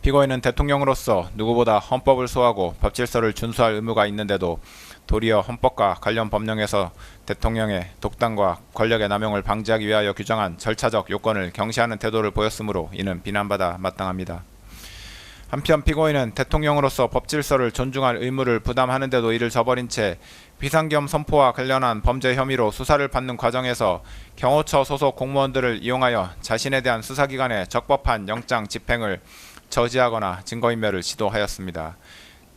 피고인은 대통령으로서 누구보다 헌법을 소화하고 법질서를 준수할 의무가 있는데도 도리어 헌법과 관련 법령에서 대통령의 독단과 권력의 남용을 방지하기 위하여 규정한 절차적 요건을 경시하는 태도를 보였으므로 이는 비난받아 마땅합니다. 한편 피고인은 대통령으로서 법질서를 존중할 의무를 부담하는데도 이를 저버린 채 비상계엄 선포와 관련한 범죄 혐의로 수사를 받는 과정에서 경호처 소속 공무원들을 이용하여 자신에 대한 수사기관의 적법한 영장 집행을 저지하거나 증거인멸을 시도하였습니다.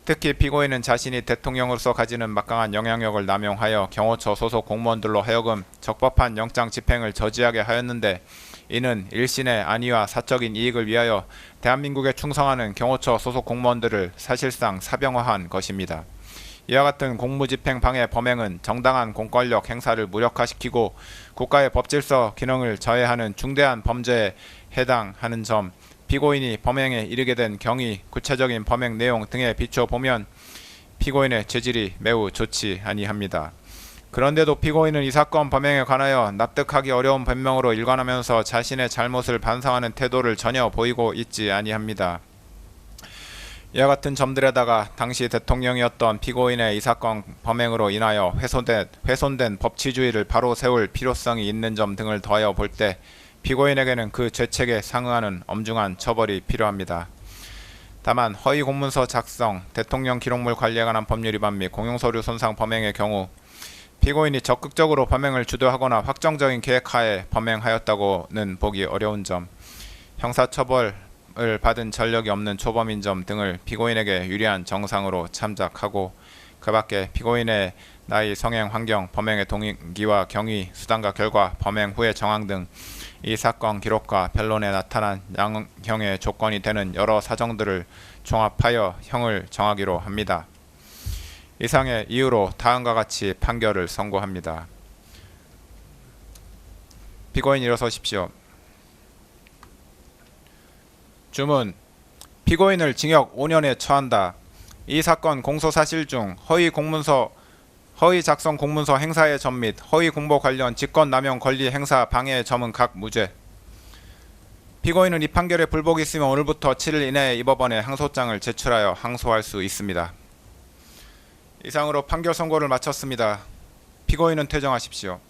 특히 피고인은 자신이 대통령으로서 가지는 막강한 영향력을 남용하여 경호처 소속 공무원들로 하여금 적법한 영장 집행을 저지하게 하였는데 이는 일신의 안위와 사적인 이익을 위하여 대한민국에 충성하는 경호처 소속 공무원들을 사실상 사병화한 것입니다. 이와 같은 공무집행 방해 범행은 정당한 공권력 행사를 무력화시키고 국가의 법질서 기능을 저해하는 중대한 범죄에 해당하는 점, 피고인이 범행에 이르게 된 경위, 구체적인 범행 내용 등에 비춰 보면 피고인의 죄질이 매우 좋지 아니합니다. 그런데도 피고인은 이 사건 범행에 관하여 납득하기 어려운 변명으로 일관하면서 자신의 잘못을 반성하는 태도를 전혀 보이고 있지 아니합니다. 이와 같은 점들에다가 당시 대통령이었던 피고인의 이 사건 범행으로 인하여 훼손된 법치주의를 바로 세울 필요성이 있는 점 등을 더하여 볼 때 피고인에게는 그 죄책에 상응하는 엄중한 처벌이 필요합니다. 다만 허위 공문서 작성, 대통령 기록물 관리에 관한 법률 위반 및 공용서류 손상 범행의 경우 피고인이 적극적으로 범행을 주도하거나 확정적인 계획하에 범행하였다고는 보기 어려운 점, 형사처벌을 받은 전력이 없는 초범인 점 등을 피고인에게 유리한 정상으로 참작하고 그 밖에 피고인의 나이, 성행, 환경, 범행의 동기와 경위, 수단과 결과, 범행 후의 정황 등 이 사건 기록과 변론에 나타난 양형의 조건이 되는 여러 사정들을 종합하여 형을 정하기로 합니다. 이상의 이유로 다음과 같이 판결을 선고합니다. 피고인 일어서십시오. 주문. 피고인을 징역 5년에 처한다. 이 사건 공소사실 중 허위 작성 공문서 행사의 점 및 허위 공보 관련 직권남용 권리 행사 방해의 점은 각 무죄. 피고인은 이 판결에 불복이 있으면 오늘부터 7일 이내에 이 법원에 항소장을 제출하여 항소할 수 있습니다. 이상으로 판결 선고를 마쳤습니다. 피고인은 퇴정하십시오.